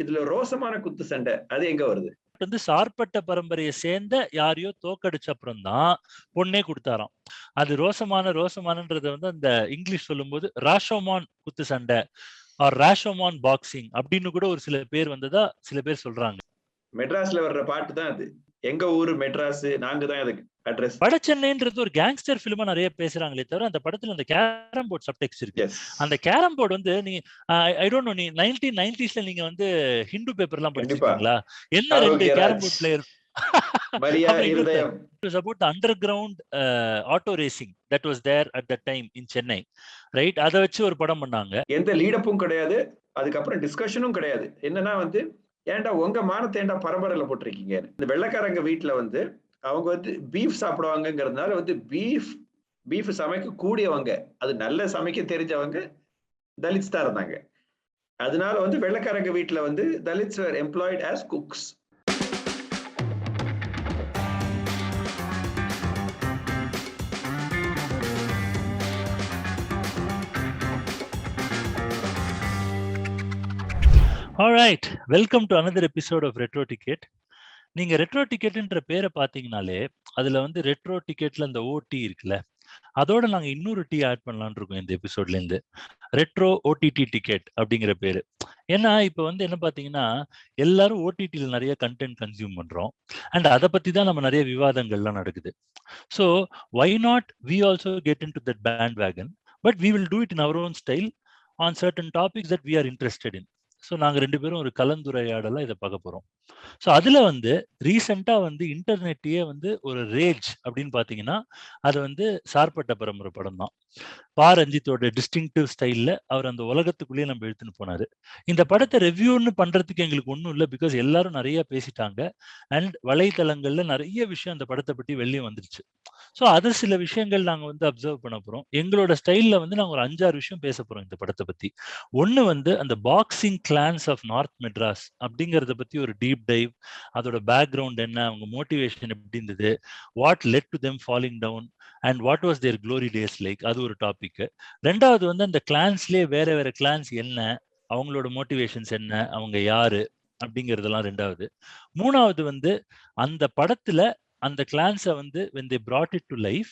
இதுல ரோசமான குத்து சண்டை அது எங்க வருது? வந்து சார்பட்ட பரம்பரையை சேர்ந்த யாரையோ தோக்கடிச்ச அப்புறம் தான் பொண்ணே கொடுத்தாராம். அது ரோசமானன்றத வந்து அந்த இங்கிலீஷ் சொல்லும்போது ராஷோமான் குத்து சண்டை ஆர் ராஷோமான் பாக்ஸிங் அப்படின்னு கூட ஒரு சில பேர் வந்ததா சில பேர் சொல்றாங்க. மெட்ராஸ்ல வர்ற பாட்டு தான் அது. எங்க ஊரு மெட்ராஸ், நாங்க தான் அதுக்கு அட்ரஸ். வடசென்னைன்றது ஒரு கேங்ஸ்டர் ஃபிலிமா நிறைய பேசுறாங்களே தவிர அந்த படத்துல அந்த கேரம் போர்டு சப்டெக்ஸ்ட் இருக்கு. அந்த கேரம் போர்டு வந்து நீ ஐ டோன்ட் நோ, நீ 1990ஸ்ல நீங்க வந்து ஹிந்து பேப்பர் எல்லாம் படிச்சிருக்கீங்களா? என்ன ரெண்டு carrom board player about the underground auto racing that was there at that time in Chennai, right? அத வச்சு ஒரு படம் பண்ணாங்க. எந்த லீடப்பும் கிடையாது, அதுக்கப்புறம் டிஸ்கஷனும் கிடையாது. என்னன்னா வந்து ஏன்டா உங்க மானத்தை ஏன்டா பரம்பரையில போட்டிருக்கீங்க? இந்த வெள்ளைக்காரங்க வீட்டுல வந்து அவங்க வந்து பீஃப் சாப்பிடுவாங்கிறதுனால வந்து பீஃப் சமைக்க கூடியவங்க, அது நல்ல சமைக்க தெரிஞ்சவங்க தலித்ஸ் தான் இருந்தாங்க. அதனால வந்து வெள்ளைக்காரங்க வீட்டுல வந்து Dalits were employed as cooks. All right, welcome to another episode of RetrOTTicket. நீங்க RetrOTTicketன்ற பேரை பாத்தீங்கனாலே அதுல வந்து RetrOTTicketல அந்த ஓடி இருக்குல்ல, அதோட நாங்க இன்னொரு டி ஆட் பண்ணலாம்னு இருக்கோம் இந்த எபிசோட்ல இருந்து. RetrOTT டிக்கெட் அப்படிங்கிற பேரு. ஏன்னா இப்ப வந்து என்ன பாத்தீங்கன்னா எல்லாரும் ஓடிடில நிறைய கண்டென்ட் கன்சியூம் பண்றோம் அண்ட் அதை பத்தி தான் நம்ம நிறைய விவாதங்கள்லாம் நடக்குது. So why not we also get into that bandwagon, but we will do it in our own style on certain topics that we are interested in. So நாங்கள் 2 பேரும் ஒரு கலந்துரையாடலாம் இதை பார்க்க போகிறோம். ஸோ அதில் வந்து ரீசெண்டாக வந்து இன்டர்நெட்டையே வந்து ஒரு ரேஜ் அப்படின்னு பார்த்தீங்கன்னா அது வந்து சார்பட்ட பரம்பரை படம் தான். PaRanjithோட டிஸ்டிங்டிவ் ஸ்டைலில் அவர் அந்த உலகத்துக்குள்ளேயே நம்ம எடுத்துன்னு போனார். இந்த படத்தை ரிவ்யூன்னு பண்ணுறதுக்கு எங்களுக்கு ஒன்றும் இல்லை, பிகாஸ் எல்லாரும் நிறைய பேசிட்டாங்க அண்ட் வலைத்தளங்களில் நிறைய விஷயம் அந்த படத்தை பற்றி வெளியே வந்துருச்சு. ஸோ அது சில விஷயங்கள் நாங்கள் வந்து அப்சர்வ் பண்ண போகிறோம். எங்களோட ஸ்டைலில் வந்து நாங்கள் ஒரு 5-6 விஷயம் பேச போகிறோம் இந்த படத்தை பற்றி. ஒன்று வந்து அந்த boxing clans of north Madras அப்படிங்கிறத பற்றி ஒரு டீப் டைவ், அதோட பேக்ரவுண்ட் என்ன, அவங்க மோட்டிவேஷன் எப்படி இருந்தது, what led to them falling down and what was their glory days like, அது ஒரு டாபிக். ரெண்டாவது வந்து அந்த கிளான்ஸ்லேயே வேற வேற கிளான்ஸ் என்ன, அவங்களோட மோட்டிவேஷன்ஸ் என்ன, அவங்க யாரு அப்படிங்கிறதெல்லாம் ரெண்டாவது. மூணாவது வந்து அந்த படத்துல அந்த கிளான்ஸை வந்து when they brought it to life,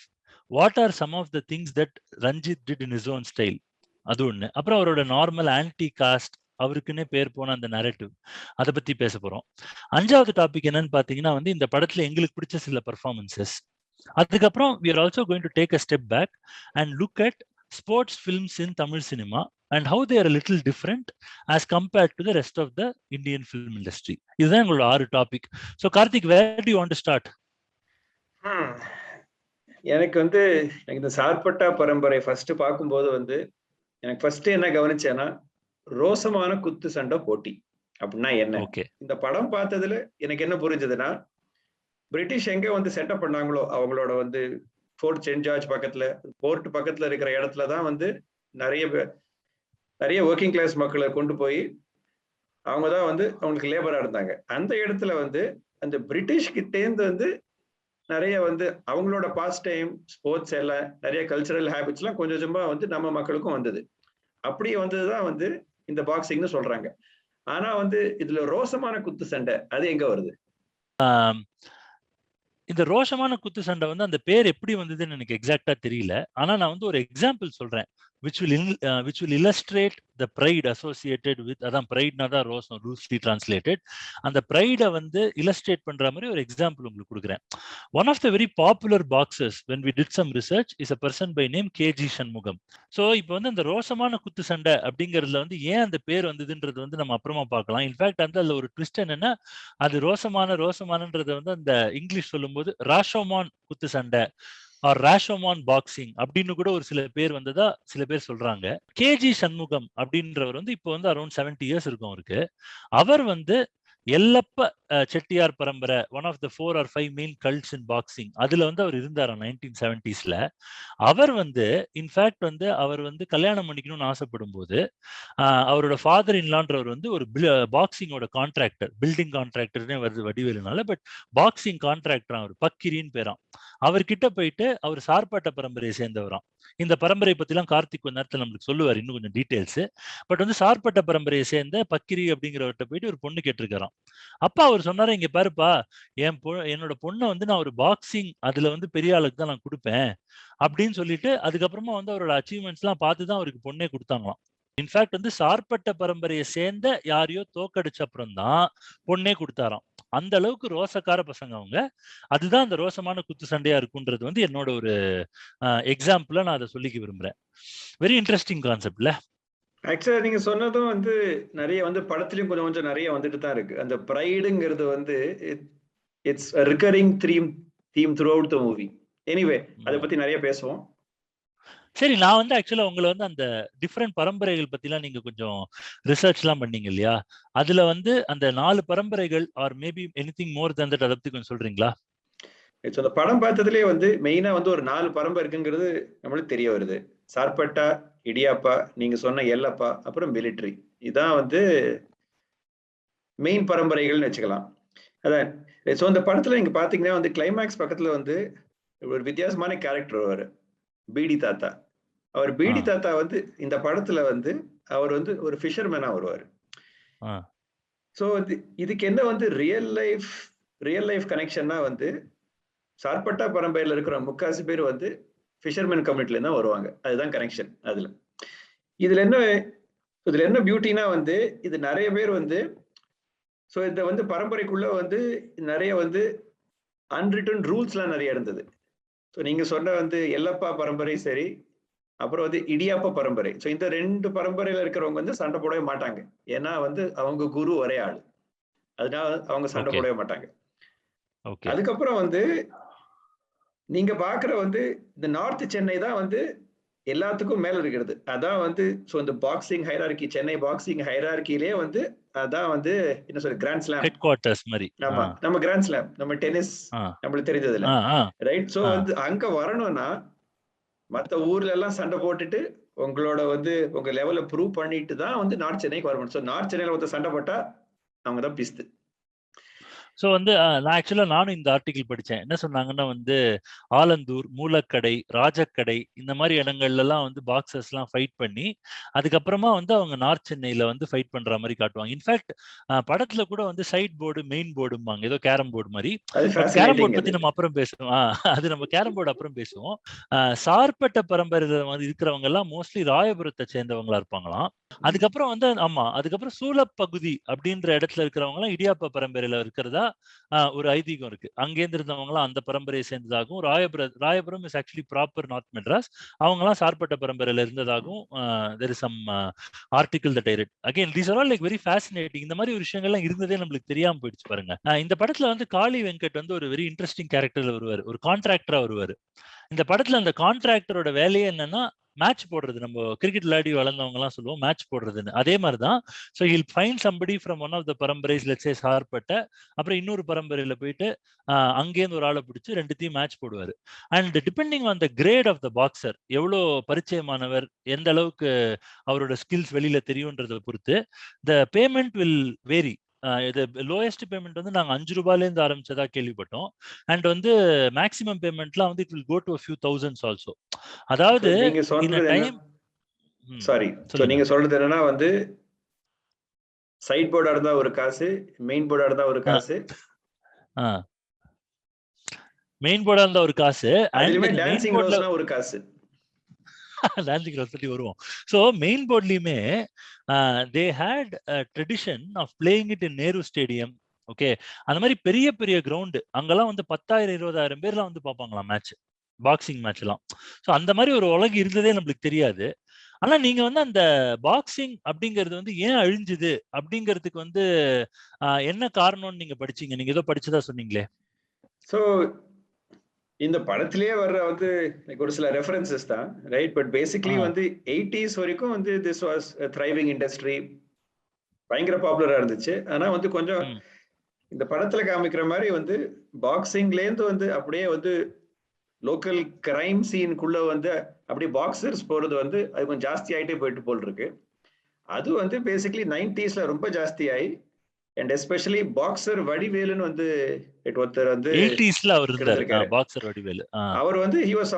what are some of the things that Ranjith did in his own style, அது ஒண்ணு. அப்புறம் அவரோட நார்மல் ஆன்டி காஸ்ட், அவருக்குன்னே பேர் போன அந்த நரேட்டிவ், அதை பத்தி பேச போறோம். அஞ்சாவது டாபிக் என்னன்னு பாத்தீங்கன்னா வந்து இந்த படத்துல எங்களுக்கு பிடிச்ச சில பெர்ஃபார்மன்சஸ். அதுக்கப்புறம் we are also going to take a step back and look at sports films in Tamil cinema and how they are a little different as compared to the rest of the Indian film industry. இதுதான் எங்களோட 6 topic. So Karthik, where do you want to start? எனக்கு வந்து இந்த சார்பட்டா பரம்பரை first பார்க்கும்போது வந்து எனக்கு first என்ன கவனிச்சேன்னா ரோசமான குத்து சண்டை போட்டி அப்படின்னா என்ன. இந்த படம் பார்த்ததுல எனக்கு என்ன புரிஞ்சதுன்னா, பிரிட்டிஷ் எங்க வந்து செட்டப் பண்ணாங்களோ அவங்களோட வந்து ஃபோர்ட் சென்ட் ஜார்ஜ் பக்கத்துல, போர்ட் பக்கத்துல இருக்கிற இடத்துல தான் வந்து நிறைய ஒர்க்கிங் கிளாஸ் மக்களை கொண்டு போய் அவங்க தான் வந்து அவங்களுக்கு லேபரா இருந்தாங்க. அந்த இடத்துல வந்து அந்த பிரிட்டிஷ் கிட்டேந்து வந்து நிறைய வந்து அவங்களோட பாஸ்ட் டைம், ஸ்போர்ட்ஸ் எல்லாம் நிறைய கல்ச்சரல் ஹேபிட்ஸ் எல்லாம் கொஞ்சம் கொஞ்சமா வந்து நம்ம மக்களுக்கும் வந்தது. அப்படியே வந்ததுதான் வந்து இந்த பாக்ஸிங்னு சொல்றாங்க. ஆனா வந்து இதுல ரோசமான குத்து சண்டை அது எங்க வருது? இந்த ரோஷமான குத்து சண்டை வந்து அந்த பேர் எப்படி வந்ததுன்னு எனக்கு எக்ஸாக்டா தெரியல. ஆனா நான் வந்து ஒரு எக்ஸாம்பிள் சொல்றேன் which will illustrate the pride associated with, அதான் பிரைட்னா தான் ரோசம் லூஸ்லி டிரான்ஸ்லேட்டட். அந்த பிரைடை வந்து இல்லஸ்ட்ரேட் பண்ற மாதிரி ஒரு எக்ஸாம்பிள் உங்களுக்கு கொடுக்குறேன். One of the very popular boxers when we did some research is a person by name KG Shanmugam. So இப்போ வந்து அந்த ரோசமான குத்து சண்டை அப்படிங்கிறதுல வந்து ஏன் அந்த பேர் வந்ததுன்றது வந்து நம்ம அப்புறமா பார்க்கலாம். இன்ஃபேக்ட் வந்து அதுல ஒரு ட்விஸ்ட் என்னன்னா, அது ரோசமானன்றத வந்து அந்த இங்கிலீஷ் சொல்லும்போது ராஷோமான் குத்து சண்டை ஆர் ராஷோமான் பாக்ஸிங் அப்படின்னு கூட ஒரு சில பேர் வந்ததா சில பேர் சொல்றாங்க. கேஜி சண்முகம் அப்படின்றவர் வந்து இப்போ வந்து அரௌண்ட் 70 இயர்ஸ் இருக்கும் அவருக்கு. அவர் வந்து எல்லப்ப செட்டியார் பரம்பரை, one of the 4 or 5 main cults in boxing, அதுல வந்து அவர் இருந்தார் 1970s. அவர் வந்து இன்ஃபேக்ட் வந்து அவர் வந்து கல்யாணம் பண்ணிக்கணும்னு ஆசைப்படும் போது அவரோட ஃபாதர் இன்லான்றவர் வந்து ஒரு பாக்ஸிங்கோட கான்ட்ராக்டர், பில்டிங் கான்ட்ராக்டர்னே வருது வடிவேலுனால, பட் பாக்ஸிங் கான்ட்ராக்டர் அவர் பக்கிரின்னு பேராம். அவர்கிட்ட போயிட்டு அவர் சார்பாட்ட பரம்பரையை சேர்ந்தவராம். இந்த பரம்பரை பத்திலாம் கார்த்திக் கொஞ்ச நேரத்தில் நம்மளுக்கு சொல்லுவார் இன்னும் கொஞ்சம் டீடைல்ஸ். பட் வந்து சார்பட்ட பரம்பரையை சேர்ந்த பக்கிரி அப்படிங்கிறவர்கிட்ட போயிட்டு ஒரு பொண்ணு கேட்டிருக்காராம். அப்பா அவர் சொன்னாரு, இங்க பாருப்பா, என்னோட பொண்ணை வந்து நான் ஒரு பாக்ஸிங் அதுல வந்து பெரிய ஆளுக்கு தான் நான் கொடுப்பேன் அப்படின்னு சொல்லிட்டு, அதுக்கப்புறமா வந்து அவரோட அச்சீவ்மெண்ட்ஸ் எல்லாம் பார்த்துதான் அவருக்கு பொண்ணே கொடுத்தாங்களாம். இன்ஃபேக்ட் வந்து சார்பட்ட பரம்பரையை சேர்ந்த யாரையோ தோக்கடிச்ச அப்புறம் தான் பொண்ணே கொடுத்தாராம். அந்த அளவுக்கு ரோசக்கார பசங்க அவங்க. அதுதான் அந்த ரோசமான குத்து சண்டையா இருக்குன்றது வந்து என்னோட ஒரு எக்ஸாம்பிளா நான் அதை சொல்லிக்க விரும்புறேன். வெரி இன்ட்ரெஸ்டிங் கான்செப்ட்ல. ஆக்சுவலா நீங்க சொன்னதும் வந்து நிறைய வந்து படத்துலயும் கொஞ்சம் கொஞ்சம் நிறைய வந்துட்டு தான் இருக்கு. அந்த பிரைடுங்கிறது வந்து it's recurring theme through out the movie. Anyway அதை பத்தி நிறைய பேசுவோம். சரி, நான் வந்து ஆக்சுவலா உங்களை வந்து அந்த டிஃப்ரெண்ட் பரம்பரைகள் பத்திலாம் நீங்க கொஞ்சம் ரிசர்ச் எல்லாம் பண்ணீங்க இல்லையா? அதுல வந்து அந்த 4 பரம்பரைகள் or maybe anything more than that, அதை பத்தி கொஞ்சம் சொல்றீங்களா? அந்த படம் பார்த்ததுலேயே வந்து மெயினா வந்து ஒரு 4 பரம்பரை இருக்குங்கிறது நம்மளுக்கு தெரிய வருது. சார்பட்டா, இடியாப்பா, நீங்க சொன்ன எல்லப்பா, அப்புறம் மிலிட்ரி. இதான் வந்து மெயின் பரம்பரைகள்னு வச்சுக்கலாம். அதான் ஸோ இந்த படத்துல நீங்க பாத்தீங்கன்னா வந்து கிளைமேக்ஸ் பக்கத்துல வந்து ஒரு வித்தியாசமான கேரக்டர் வருவாரு, பீடி தாத்தா. அவர் பீடி தாத்தா வந்து இந்த படத்துல வந்து அவர் வந்து ஒரு ஃபிஷர்மேனா வருவார். ஸோ இதுக்கு என்ன வந்து ரியல் லைஃப் கனெக்ஷன்னா வந்து சார்பட்டா பரம்பரையில் இருக்கிற முக்காசி பேர் வந்து ஃபிஷர்மேன் கம்யூனிட்டில தான் வருவாங்க. அதுதான் கனெக்ஷன். இதுல என்ன பியூட்டினா வந்து இது நிறைய பேர் வந்து ஸோ இந்த வந்து பரம்பரைக்குள்ள வந்து நிறைய வந்து அன்ரிட்டன் ரூல்ஸ்லாம் நிறைய இருந்தது. ஸோ நீங்க சொன்ன வந்து எல்லப்பா பரம்பரை சரி, அப்புறம் வந்து இடியாப்பா பரம்பரை. ஸோ இந்த 2 பரம்பரையில இருக்கிறவங்க வந்து சண்டை போடவே மாட்டாங்க. ஏன்னா வந்து அவங்க குரு ஒரே ஆள், அதனால அவங்க சண்டை போடவே மாட்டாங்க. அதுக்கப்புறம் வந்து நீங்க பாக்குற வந்து இந்த நார்த் சென்னை தான் வந்து எல்லாத்துக்கும் மேல இருக்கிறது. அதான் வந்து ஸோ இந்த பாக்ஸிங் ஹைரார்கி, சென்னை பாக்ஸிங் ஹைரார்கிலே வந்து அதான் வந்து என்ன சொல்ற கிராண்ட் ஸ்லாம் ஹெட் குவார்ட்டர்ஸ் மாதிரி. ஆமா, நம்ம கிராண்ட் ஸ்லாம், நம்ம டென்னிஸ் நம்மளுக்கு தெரிஞ்சதுல, ரைட்? ஸோ வந்து அங்க வரணும்னா மற்ற ஊர்ல எல்லாம் சண்டை போட்டுட்டு உங்களோட வந்து உங்க லெவல ப்ரூவ் பண்ணிட்டு தான் வந்து நார்த் சென்னைக்கு வரணும். ஸோ நார்த் சென்னையில ஒருத்தர் சண்டை போட்டா அவங்க தான் பிஸ்து. ஸோ வந்து நான் ஆக்சுவலா நானும் இந்த ஆர்டிகிள் படித்தேன். என்ன சொன்னாங்கன்னா வந்து ஆலந்தூர், மூலக்கடை, ராஜக்கடை இந்த மாதிரி இடங்கள்லாம் வந்து பாக்ஸர்ஸ்லாம் ஃபைட் பண்ணி அதுக்கப்புறமா வந்து அவங்க நார்த் சென்னையில வந்து ஃபைட் பண்ற மாதிரி காட்டுவாங்க. இன்ஃபேக்ட் படத்துல கூட வந்து சைட் போர்டு, மெயின் போர்டும்பாங்க, ஏதோ கேரம் போர்டு மாதிரி. கேரம் போர்டு பத்தி நம்ம அப்புறம் பேசுவோம். அது நம்ம கேரம் போர்டு அப்புறம் பேசுவோம். சார்பட்ட பரம்பரையில வந்து இருக்கிறவங்க எல்லாம் மோஸ்ட்லி ராயபுரத்தை சேர்ந்தவங்களா இருப்பாங்களாம். அதுக்கப்புறம் வந்து அதுக்கப்புறம் சூலப்பகுதி அப்படின்ற இடத்துல இருக்கிறவங்க எல்லாம் இடியாப்பா பரம்பரையில இருக்கிறதா ஒரு ஐதீகம் இருக்கு. அங்கேருந்து இருந்தவங்களாம் அந்த பரம்பரையை சேர்ந்ததாகவும், Royapuram is actually proper north Madras, அவங்க எல்லாம் சார்பட்ட பரம்பரையில இருந்ததாகவும் there is some article that I read. Again, these are all like very fascinating. இந்த மாதிரி ஒரு விஷயங்கள்லாம் இருந்ததே நம்மளுக்கு தெரியாம போயிடுச்சு பாருங்க. இந்த படத்துல வந்து காளி வெங்கட் வந்து ஒரு வெரி இன்ட்ரெஸ்டிங் கேரக்டர்ல வருவாரு, ஒரு கான்ட்ராக்டரா வருவாரு. இந்த படத்துல அந்த கான்ட்ராக்டரோட வேலையே என்னன்னா மேட்ச் போடுறது. நம்ம கிரிக்கெட் விளையாடி வளர்ந்தவங்க எல்லாம் சொல்லுவோம் மேட்ச் போடுறதுன்னு. அதே மாதிரிதான். So he'll find somebody from one of the பரம்பரைஸ், லெட்ஸ் சே சார்பட்ட, அப்புறம் இன்னொரு பரம்பரையில போயிட்டு அங்கேருந்து ஒரு ஆளை பிடிச்சி ரெண்டுத்தையும் மேட்ச் போடுவாரு. And depending on the grade of the boxer, எவ்வளோ பரிச்சயமானவர், எந்த அளவுக்கு அவரோட ஸ்கில்ஸ் வெளியில தெரியும்ன்றதை பொறுத்து த பேமெண்ட் வில் வேரி. இது லோயஸ்ட் பேமெண்ட் வந்து நாங்க 5 ரூபாயில இருந்து ஆரம்பிச்சதா கேள்விப்பட்டோம். அண்ட் வந்து மேக்ஸிமம் பேமெண்ட்லாம் வந்து it will go to a few thousands also. அதாவது நீங்க சொல்றது டைம் சாரி, சோ நீங்க சொல்றது என்னன்னா வந்து சைட் போர்டா இருந்தா ஒரு காசு, மெயின் போர்டா இருந்தா ஒரு காசு, மெயின் போர்டா இருந்தா ஒரு காசு, அதுலயுமே டான்சிங் ரோஸ்னா ஒரு காசு. டான்சிங் ரோஸ் பத்தி வருவோம். சோ மெயின் போர்ட்லயுமே they had a tradition of playing it in Nehru stadium. Okay, அந்த மாதிரி பெரிய பெரிய கிரவுண்ட் அங்கெல்லாம் வந்து 10,000-20,000 பேர்லாம் வந்து பார்ப்பாங்களாம் மேட்ச், பாக்ஸிங் மேட்ச் எல்லாம். ஸோ அந்த மாதிரி ஒரு உலகம் இருந்ததே நம்மளுக்கு தெரியாது. ஆனா நீங்க வந்து அந்த பாக்ஸிங் அப்படிங்கிறது வந்து ஏன் அழிஞ்சுது அப்படிங்கிறதுக்கு வந்து என்ன காரணம்னு நீங்க படிச்சீங்க? நீங்க ஏதோ படிச்சதா சொன்னீங்களே. ஸோ இந்த படத்திலேயே வர்ற வந்து ஒரு சில ரெஃபரன்சஸ் தான், ரைட்? பட் பேசிக்கலி வந்து 80s வரைக்கும் வந்து திஸ் வாஸ் த்ரைவிங் இண்டஸ்ட்ரி, பயங்கர பாப்புலரா இருந்துச்சு. ஆனா வந்து கொஞ்சம் இந்த படத்துல காமிக்கிற மாதிரி வந்து பாக்ஸிங்ல இருந்து வந்து அப்படியே வந்து லோக்கல் கிரைம் சீனுக்குள்ள வந்து அப்படியே பாக்ஸர்ஸ் போறது வந்து அது கொஞ்சம் ஜாஸ்தி ஆயிட்டே போயிட்டு போல் இருக்கு. அது வந்து பேசிக்கலி 90s ரொம்ப ஜாஸ்தி ஆகி அண்ட் எஸ்பெஷலி பாக்ஸர் வடிவேலுன்னு வந்து ஒருத்தர் வந்து 80s அவர் இருந்தார் பாக்ஸர் வடிவேலு. அவர் வந்து he was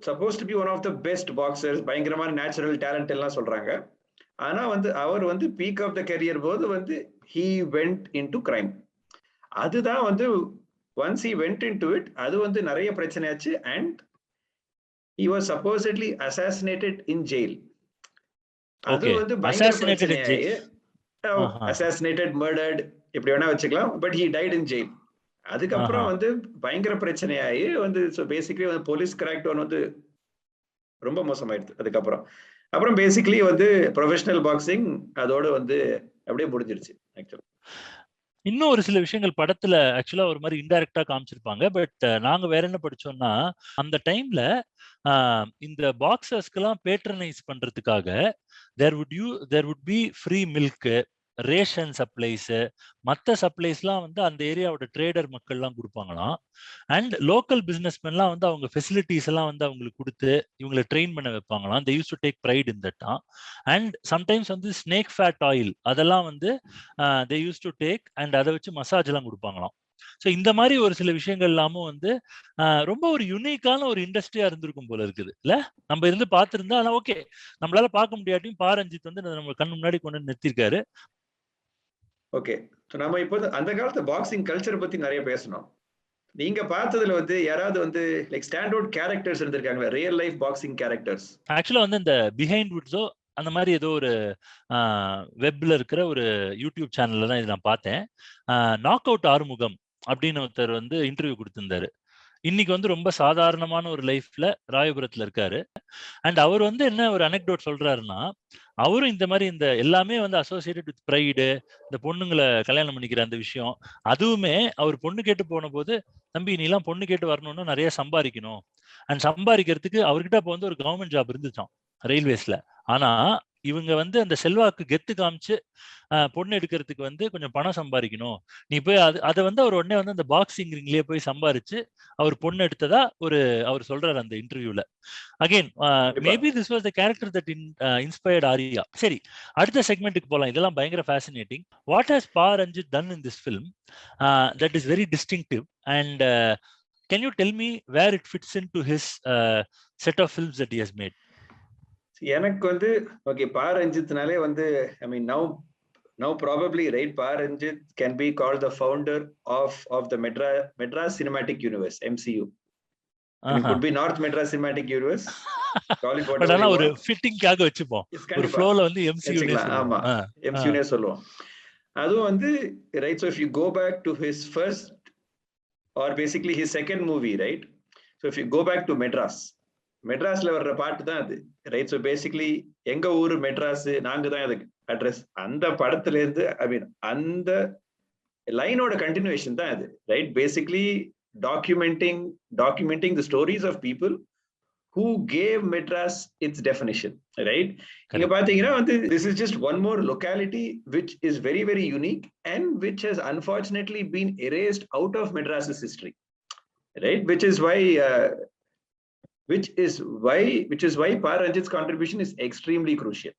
supposed to be one of the best boxers, பயங்கரமான நேச்சுரல் டேலண்ட் எல்லாம் சொல்றாங்க. ஆனா வந்து அவர் வந்து பீக் ஆஃப் த கரியர் போது வந்து he went into crime. அதுதான் வந்து once he went into it, அது வந்து நிறைய பிரச்சனையாச்சு and he was supposedly assassinated in jail. அது வந்து பயங்கர பிரச்சனையாயி assassinated, murdered எப்படி வேணா வச்சுக்கலாம், but he died in jail. அதுக்கப்புறம் வந்து பயங்கர பிரச்சனையாயி வந்து பேசிக்கலி வந்து போலீஸ் கிராக்டவுன் வந்து ரொம்ப மோசமாயிடுது. அப்புறம் பேசிக்கலி வந்து ப்ரொஃபஷனல் பாக்ஸிங் அதோட வந்து அப்படியே முடிஞ்சிருச்சு. ஆக்சுவலா இன்னும் ஒரு சில விஷயங்கள் படத்துல ஆக்சுவலா ஒரு மாதிரி இன்டைரக்டா காமிச்சிருப்பாங்க. பட் நாங்க வேற என்ன படிச்சோம்னா, அந்த டைம்ல இந்த பாக்ஸர்ஸ்க்கெல்லாம் பேட்ரனைஸ் பண்றதுக்காக there would be free milk, ration supplies, மற்ற சப்ளைஸ்லாம் வந்து அந்த ஏரியாவோட ட்ரேடர் மக்கள்லாம் கொடுப்பாங்களாம். அண்ட் லோக்கல் பிசினஸ்மேன்லாம் வந்து அவங்க ஃபெசிலிட்டிஸ் எல்லாம் வந்து அவங்களுக்கு கொடுத்து இவங்களை ட்ரெயின் பண்ண வைப்பாங்களாம். they used to take pride in that. And sometimes வந்து ஸ்னேக் ஃபேட் ஆயில் அதெல்லாம் வந்து they used to take and அதை வச்சு மசாஜ் எல்லாம் கொடுப்பாங்களாம். ஸோ இந்த மாதிரி ஒரு சில விஷயங்கள் எல்லாமும் வந்து ரொம்ப ஒரு யுனிக்கான ஒரு இண்டஸ்ட்ரியா இருந்திருக்கும் போல இருக்குது இல்ல. நம்ம இருந்து பார்த்திருந்தா ஆனா ஓகே நம்மளால பார்க்க முடியாட்டியும் PaRanjith வந்து நம்ம கண்ணு முன்னாடி கொண்டு நிறுத்திருக்காரு. ஓகே, நம்ம இப்போ அந்த காலத்து பாக்ஸிங் கல்ச்சர் பத்தி நிறைய பேசணும். நீங்க பார்த்ததுல வந்து யாராவது வந்து லைக் ஸ்டாண்ட் அவுட் கேரக்டர்ஸ் இருந்திருக்காங்களா, ரியல் லைஃப் பாக்ஸிங் கேரக்டர்ஸ்? ஆக்சுவலா வந்து இந்த பிஹைண்ட் வுட்ஸோ அந்த மாதிரி ஏதோ ஒரு வெப்ல இருக்கிற ஒரு யூடியூப் சேனல்ல தான் இது நான் பார்த்தேன். நாக் அவுட் ஆறுமுகம் அப்படின்னு ஒருத்தர் வந்து இன்டர்வியூ கொடுத்திருந்தாரு. இன்னைக்கு வந்து ரொம்ப சாதாரணமான ஒரு லைஃப்ல ராயபுரத்துல இருக்காரு. அண்ட் அவர் வந்து என்ன ஒரு அனெக்டோட் சொல்றாருன்னா, அவரும் இந்த மாதிரி இந்த எல்லாமே வந்து அசோசியேட்டட் வித் ப்ரைடு, இந்த பொண்ணுங்களை கல்யாணம் பண்ணிக்கிற அந்த விஷயம், அதுவுமே அவர் பொண்ணு கேட்டு போன போது, தம்பி நீ எல்லாம் பொண்ணு கேட்டு வரணும்னா நிறைய சம்பாதிக்கணும். அண்ட் சம்பாதிக்கிறதுக்கு அவர்கிட்ட அப்போ வந்து ஒரு கவர்மெண்ட் ஜாப் இருந்துச்சான் ரயில்வேஸ்ல. ஆனா இவங்க வந்து அந்த செல்வாக்கு கெத்து காமிச்சு பொண்ணு எடுக்கிறதுக்கு வந்து கொஞ்சம் பணம் சம்பாதிக்கணும், நீ போய் அதை வந்து அவர் உடனே வந்து அந்த பாக்ஸிங் ரிங்லயே போய் சம்பாரிச்சு அவர் பொண்ணு எடுத்ததா அவர் சொல்றாரு அந்த இன்டர்வியூல. Again maybe this was the character that inspired Arya. சரி, அடுத்த செக்மெண்ட்டுக்கு போலாம். இதெல்லாம் பயங்கர fascinating. What has PaRanjith done in this film that is very distinctive, and can you tell me where it fits into his set of films that he has made? எனக்கு வந்து okay PaRanjithனாலே வந்து I mean now probably right, PaRanjith can be called the founder of the Madras Cinematic Universe, MCU. It could be North Madras Cinematic Universe, call it whatever. ஆனா ஒரு ஃபிட்டிங்காக வெச்சுப்போம், ஒரு ஃப்ளோல வந்து MCU னே சொல்லுவோம். ஆமா, MCU னே சொல்லுவோம். அதுவும் வந்து right, so if you go back to his first or basically his second movie, right, so if you go back to மெட்ராஸ்ல வர்ற பாட்டு தான் அது, ரைட். ஸோ பேசிக்கலி எங்க ஊரு மெட்ராஸ், நாங்க தான் அதுக்கு அட்ரஸ். அந்த படத்துல இருந்து ஐ மீன் அந்த லைனோட கண்டினியூஷன் தான் அது, right. Basically documenting the stories of people who gave Madras its definition, right? இங்க பாத்தீங்கன்னா வந்து this is just one more locality which is very very unique and which has unfortunately been erased out of Madras's history, right? Which is why PaRanjith's contribution is extremely crucial.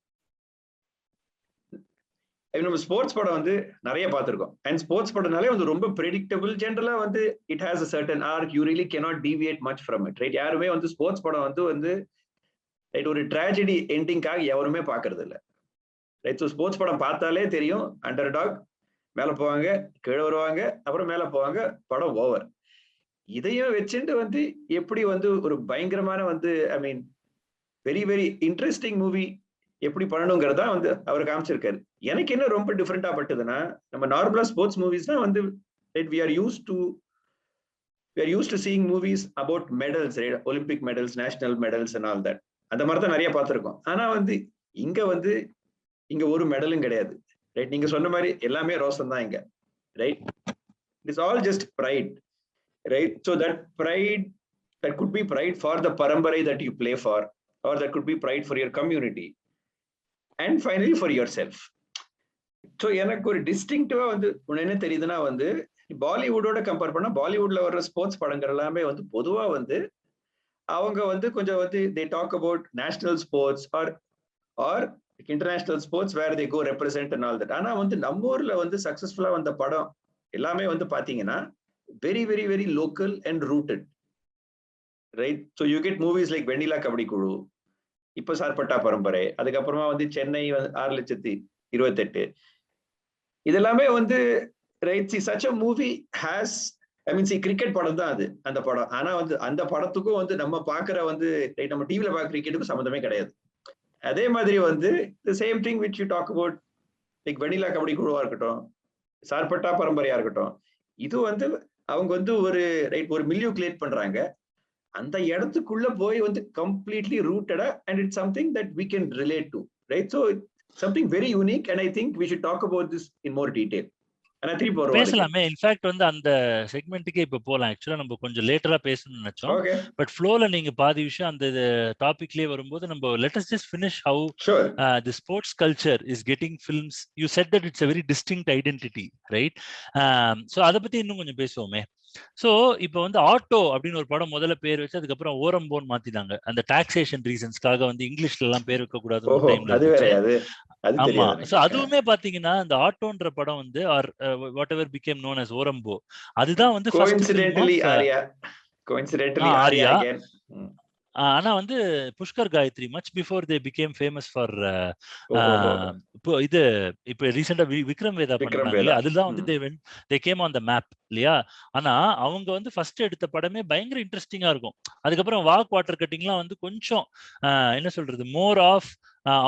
நம்ம sports படம் வந்து நிறைய பார்த்திருக்கோம். And sports படம்னாலே வந்து ரொம்ப predictable, ஜென்ரலா வந்து it has a certain arc, you really cannot deviate much from it, right? யாருமே வந்து ஸ்போர்ட்ஸ் படம் வந்து ரைட் ஒரு ட்ராஜடி எண்டிங்காக எவருமே பாக்குறது இல்ல, ரைட். ஸோ ஸ்போர்ட்ஸ் படம் பார்த்தாலே தெரியும், அண்டர் டாக் மேல போவாங்க, கீழே வருவாங்க, அப்புறம் மேல போவாங்க, படம் ஓவர். இதையும் வச்சுட்டு வந்து எப்படி வந்து ஒரு பயங்கரமான வந்து I mean very very interesting movie எப்படி பண்ணணுங்கிறதா வந்து அவர் காமிச்சிருக்காரு. எனக்கு என்ன ரொம்ப டிஃப்ரெண்டா பட்டதுன்னா, நம்ம நார்மலா ஸ்போர்ட்ஸ் மூவிஸ் தான் வந்து we are used to seeing movies about medals, right? Olympic medals, national medals and all that. அந்த மாதிரி தான் நிறைய பார்த்திருக்கோம். ஆனா வந்து இங்க ஒரு மெடலும் கிடையாது, ரைட். நீங்க சொன்ன மாதிரி எல்லாமே ரோசம் தான் இங்க, right. It is all just pride, right? So that pride, that could be pride for the Parambarai that you play for, or that could be pride for your community, and finally for yourself. So எனக்கு ஒரு டிஸ்டிங்டிவா வந்து என்ன தெரியுதுன்னா வந்து பாலிவுட்டோட compare பண்ணா பாலிவுட்ல வர்ற sports படங்கள் எல்லாமே வந்து பொதுவா வந்து அவங்க வந்து கொஞ்சம் வந்து they talk about national sports or international sports where they go represent and all that. ஆனா வந்து நம்ம ஊர்ல வந்து சக்சஸ்ஃபுல்லா வந்த படம் எல்லாமே வந்து பாத்தீங்கன்னா very very very local and rooted, right? So you get movies like Vennila Kabadi Kuzhu, இப்ப சார்பட்டா பரம்பரை, அதுக்கப்புறமா வந்து சென்னை 6,28,000. இதெல்லாமே வந்து right C such a movie has cricket படம் தான் அது அந்த படம். ஆனா வந்து அந்த படத்துக்கும் வந்து நம்ம பாக்குற வந்து நம்ம டிவில பாக்குற கிரிக்கெட்டுக்கும் சம்மந்தமே கிடையாது. அதே மாதிரி வந்து the same thing which you talk about like Vennila Kabadi குழுவா இருக்கட்டும், சார்பட்டா பரம்பரையா இருக்கட்டும், இது வந்து அவங்க வந்து ஒரு மில்லியூ கிரியேட் பண்றாங்க. அந்த இடத்துக்குள்ள போய் வந்து கம்ப்ளீட்லி ரூட்டடா and it's something that we can relate to, right? So something very unique and I think we should talk about this in more detail. பேசலாமே. இன்ஃபேக்ட் வந்து அந்த செக்மெண்ட்டுக்கே இப்ப போலாம். ஆக்சுவலா நம்ம கொஞ்சம் லேட்டரா பேசணும்னு நினைச்சோம். Okay. பட் ஃப்ளோல நீங்க பாதி விஷயம் அந்த டாபிக்லயே வரும்போது நம்ம let us just finish how Sure. The sports culture is getting films. You said that it's a very distinct identity, right? So அத பத்தி இன்னும் கொஞ்சம் பேசுவோமே. சோ இப்ப வந்து ஆட்டோ அப்படின்னு ஒரு படம் முதல்ல பேர் வச்சு அதுக்கப்புறம் ஓரம்போன்னு மாத்திட்டாங்க. அந்த டாக்ஸேஷன் ரீசன்ஸ்க்காக வந்து இங்கிலீஷ்ல எல்லாம் பேர் வைக்க கூடாதுன்னு ஒரு டைம்ல இருந்துச்சு. ஆமா. சோ அதுவுமே பாத்தீங்கன்னா இந்த ஆட்டோன்ற படம் வந்து or whatever became known as Oram Po, அதுதான் வந்து first film of Arya. Coincidentally Arya again. ஆனா வந்து Pushkar Gayathri much before they became famous for இது இப்ப ரீசெண்டா விக்ரம் வேதா பண்ணாங்க. அதுதான் வந்து they came on the map இல்லையா? ஆனா அவங்க வந்து ஃபர்ஸ்ட் எடுத்த படமே பயங்கர இன்ட்ரெஸ்டிங்கா இருக்கும். அதுக்கப்புறம் வாக் வாட்டர் கட்டிங்லாம் வந்து கொஞ்சம் என்ன சொல்றது மோர் ஆஃப்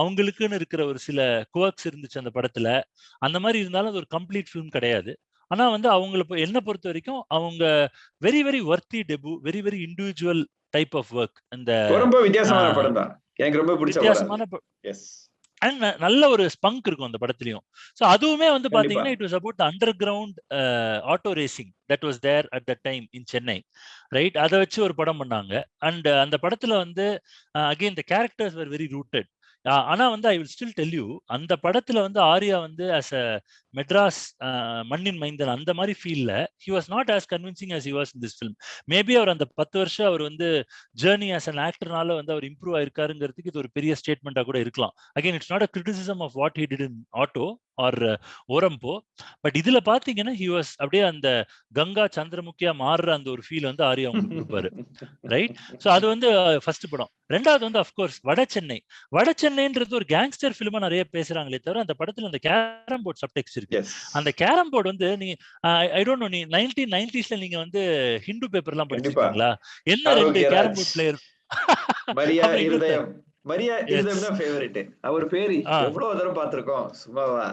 அவங்களுக்குன்னு இருக்கிற ஒரு சில குவர்க்ஸ் இருந்துச்சு அந்த படத்துல. அந்த மாதிரி இருந்தாலும் அது ஒரு கம்ப்ளீட் ஃபிலிம் கிடையாது. ஆனா வந்து அவங்களை என்ன பொறுத்த வரைக்கும் அவங்க very very worthy debut, very very individual type of work. இந்த ரொம்ப வித்தியாசமான படம் தான், எனக்கு ரொம்ப பிடிச்ச வித்தியாசமான அண்ட் நல்ல ஒரு ஸ்பங்க் இருக்கும் அந்த படத்துலயும். சோ அதுவுமே வந்து பாத்தீங்கன்னா it was about underground auto racing that was there at the time in Chennai, right? அதை வச்சு ஒரு படம் பண்ணாங்க. அண்ட் அந்த படத்துல வந்து again the characters were very rooted. ஆனா வந்து I will still tell you, அந்த படத்துல வந்து ஆர்யா வந்து as a மெட்ராஸ் மண்ணின் மைந்தன் அந்த மாதிரி ஃபீல்ல he was not as convincing as he was in this film. Maybe அவர் அந்த 10 வருஷம் அவர் வந்து ஜேர்னி as an actorனால வந்து அவர் இம்ப்ரூவ் ஆயிருக்காருங்கிறதுக்கு இது ஒரு பெரிய ஸ்டேட்மெண்டா கூட இருக்கலாம். Again it's not a criticism of what he did in auto or Oram Po. But இதுல பாத்தீங்கன்னா he was அப்படியே அந்த கங்கா சந்திரமுகியா மாறுற அந்த ஒரு ஃபீல் வந்து ஆர்யா உங்களுக்கு கொடுப்பாரு, ரைட்? சோ அது வந்து ஃபர்ஸ்ட் படம். ரெண்டாவது வந்து அஃப்கோர்ஸ் வட சென்னைன்றது ஒரு கேங்ஸ்டர் ஃபிலிமா நிறைய பேசுறாங்களே தவிர அந்த படத்துல அந்த கேரம் போர்ட் சப்டெக்ஸ்ட் இருக்கு. அந்த கேரம் போர்டு வந்து நீ ஐ டோன்ட் நோ, நீ 1990ஸ்ல நீங்க வந்து ஹிந்து பேப்பர் எல்லாம் படிச்சிருக்கீங்களா? என்ன ரெண்டு கேரம் போர்ட் பிளேயர் மரியா இருதயம். மரியா இருதயம் தான் ஃபேவரட். அவர் பேரு எவ்வளவு தடவை பார்த்திருக்கோம் சும்மாவா.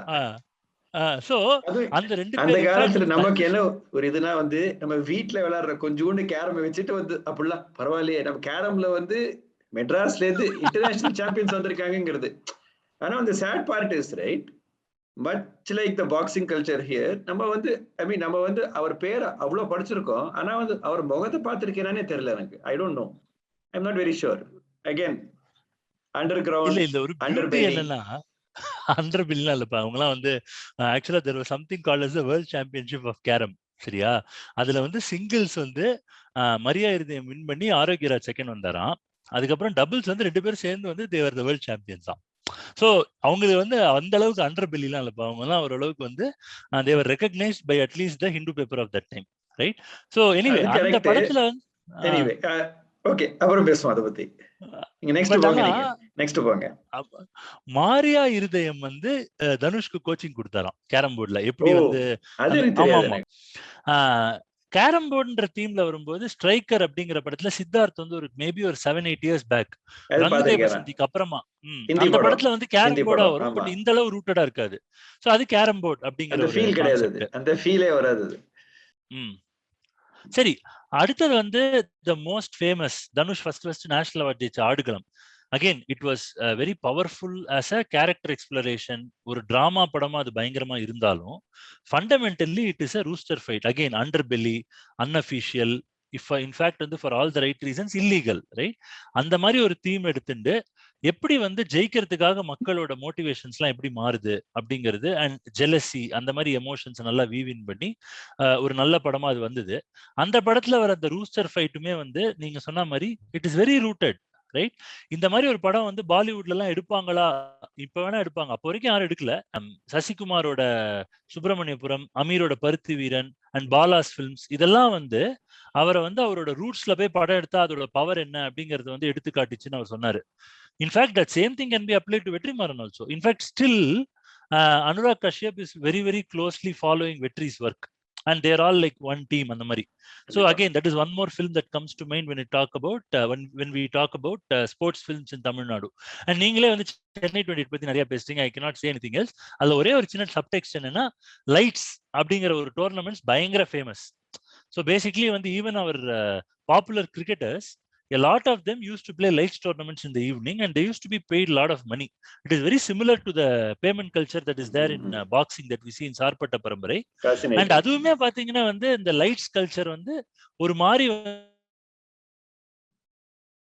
சோ அந்த ரெண்டு அந்த காலத்துல நமக்கு என்ன ஒரு இதுனா வந்து நம்ம வீட்டுல விளையாடுற கொஞ்சோண்டு கேரம் வச்சுட்டு வந்து அப்படிலாம் பரவாயில்லையே நம்ம கேரம்ல வந்து மெட்ராஸ்ல இருந்து இன்டர்நேஷனல் சாம்பியன்ஸ் வந்திருக்காங்கிறது. ஆனா அந்த sad part is right much like the boxing culture here. நம்ம வந்து நம்ம வந்து அவர் பேரை அவ்வளவு படிச்சிருக்கோம், ஆனா வந்து அவர் முகத்தை பார்த்திருக்கேனே தெரியல எனக்கு. I don't know, I am not very sure. Again under ground இல்ல ஒரு பியூட்டி என்னன்னா அண்டர் பில்லாம் இல்லப்பா. அவங்கலாம் வந்து ஆக்சுவலா there was something called as the world championship of carrom, சரியா? அதுல வந்து சிங்கிள்ஸ் வந்து மரியா இருதயம் வின் பண்ணி ஆரோக்கியராஜ் செகண்ட் வந்தாராம். அதுக்கப்புறம் டபுள்ஸ் வந்து 2 பேரும் சேர்ந்து வந்து தேவர் த வேர்ல்ட் சாம்பியன்ஸ் தான். சோ அவங்களுக்கு வந்து அந்த அளவுக்கு அண்டர் பெல்லாம் இல்லப்பா. அவங்க எல்லாம் ஓரளவுக்கு வந்து they were recognised by at least the Hindu paper of that time, right? So anyway அந்த படத்துல வந்து ஓகே அப்புறம் பேசுவோம் அத பத்தி. நீங்க நெக்ஸ்ட் போங்க. மாரியா இருதயம் வந்து தனுஷ்க்கு கோச்சிங் கொடுத்தாராம் கேரம் போர்டுல. எப்படி வந்து கேரம் போர்டுன்ற டீம்ல வரும்போது ஸ்ட்ரைக்கர் அப்படிங்கிற படத்துல சித்தார்த் வந்து ஒரு மேபி ஒரு 7-8 இயர்ஸ் பேக் ரங்கதே பசந்திக்கு அப்புறமா அந்த படத்துல வந்து கேரம் போர்டா வரும். பட் இந்த அளவு ரூட்டடா இருக்காது. சோ அது கேரம் போர்டு அப்படிங்கிற ஒரு கான்செப்ட். அந்த ஃபீலே வராது. சரி, அடுத்தது வந்து the most famous Dhanush first national award ஜெயிச்ச Aadukalam. Again it was very powerful as a character exploration. ஒரு டிராமா படமா அது பயங்கரமா இருந்தாலும் fundamentally it is a rooster fight. Again underbelly, unofficial, in fact வந்து for all the right reasons illegal, right? அந்த மாதிரி ஒரு தீம் எடுத்துட்டு எப்படி வந்து ஜெயிக்கிறதுக்காக மக்களோட மோட்டிவேஷன்ஸ் எல்லாம் எப்படி மாறுது அப்படிங்கிறது அண்ட் ஜெலசி அந்த மாதிரி எமோஷன்ஸ் நல்லா வீவின் பண்ணி ஒரு நல்ல படமா அது வந்தது. அந்த படத்துல வர அந்த ரூஸ்டர் ஃபைட்டுமே வந்து நீங்க சொன்ன மாதிரி it is very rooted, right? இந்த மாதிரி ஒரு படம் வந்து பாலிவுட்ல எல்லாம் எடுப்பாங்களா? இப்ப வேணா எடுப்பாங்க, அப்போ வரைக்கும் யாரும் எடுக்கல. சசிகுமாரோட சுப்பிரமணியபுரம், அமீரோட பருத்தி வீரன் அண்ட் பாலாஸ் பிலிம்ஸ் இதெல்லாம் வந்து அவரை வந்து அவரோட ரூட்ஸ்ல போய் படம் எடுத்தா அதோட பவர் என்ன அப்படிங்கறது வந்து எடுத்து காட்டுச்சுன்னு அவர் சொன்னாரு. In fact that same thing can be applied to Vetrimaaran also. In fact still Anurag Kashyap is very very closely following Vetri's work and they are all like one team and the mari. So again, that is one more film that comes to mind when we talk about sports films in Tamil Nadu. And நீங்களே வந்து சென்னை 28 பத்தி நிறைய பேசுறீங்க. I cannot say anything else. அதுல ஒரே ஒரு சின்ன subtext என்னன்னா, லைட்ஸ் அப்படிங்கிற ஒரு டோர்னமெண்ட்ஸ் பயங்கர ஃபேமஸ். So basically வந்து even our popular cricketers, a lot of them used to play lights tournaments in the evening and they used to be paid a lot of money. It is very similar to the payment culture that is there in boxing that we see in Sarpatta Parambarai. And அதுவுமே பாத்தீங்கன்னா வந்து இந்த lights culture வந்து ஒரு மாதிரி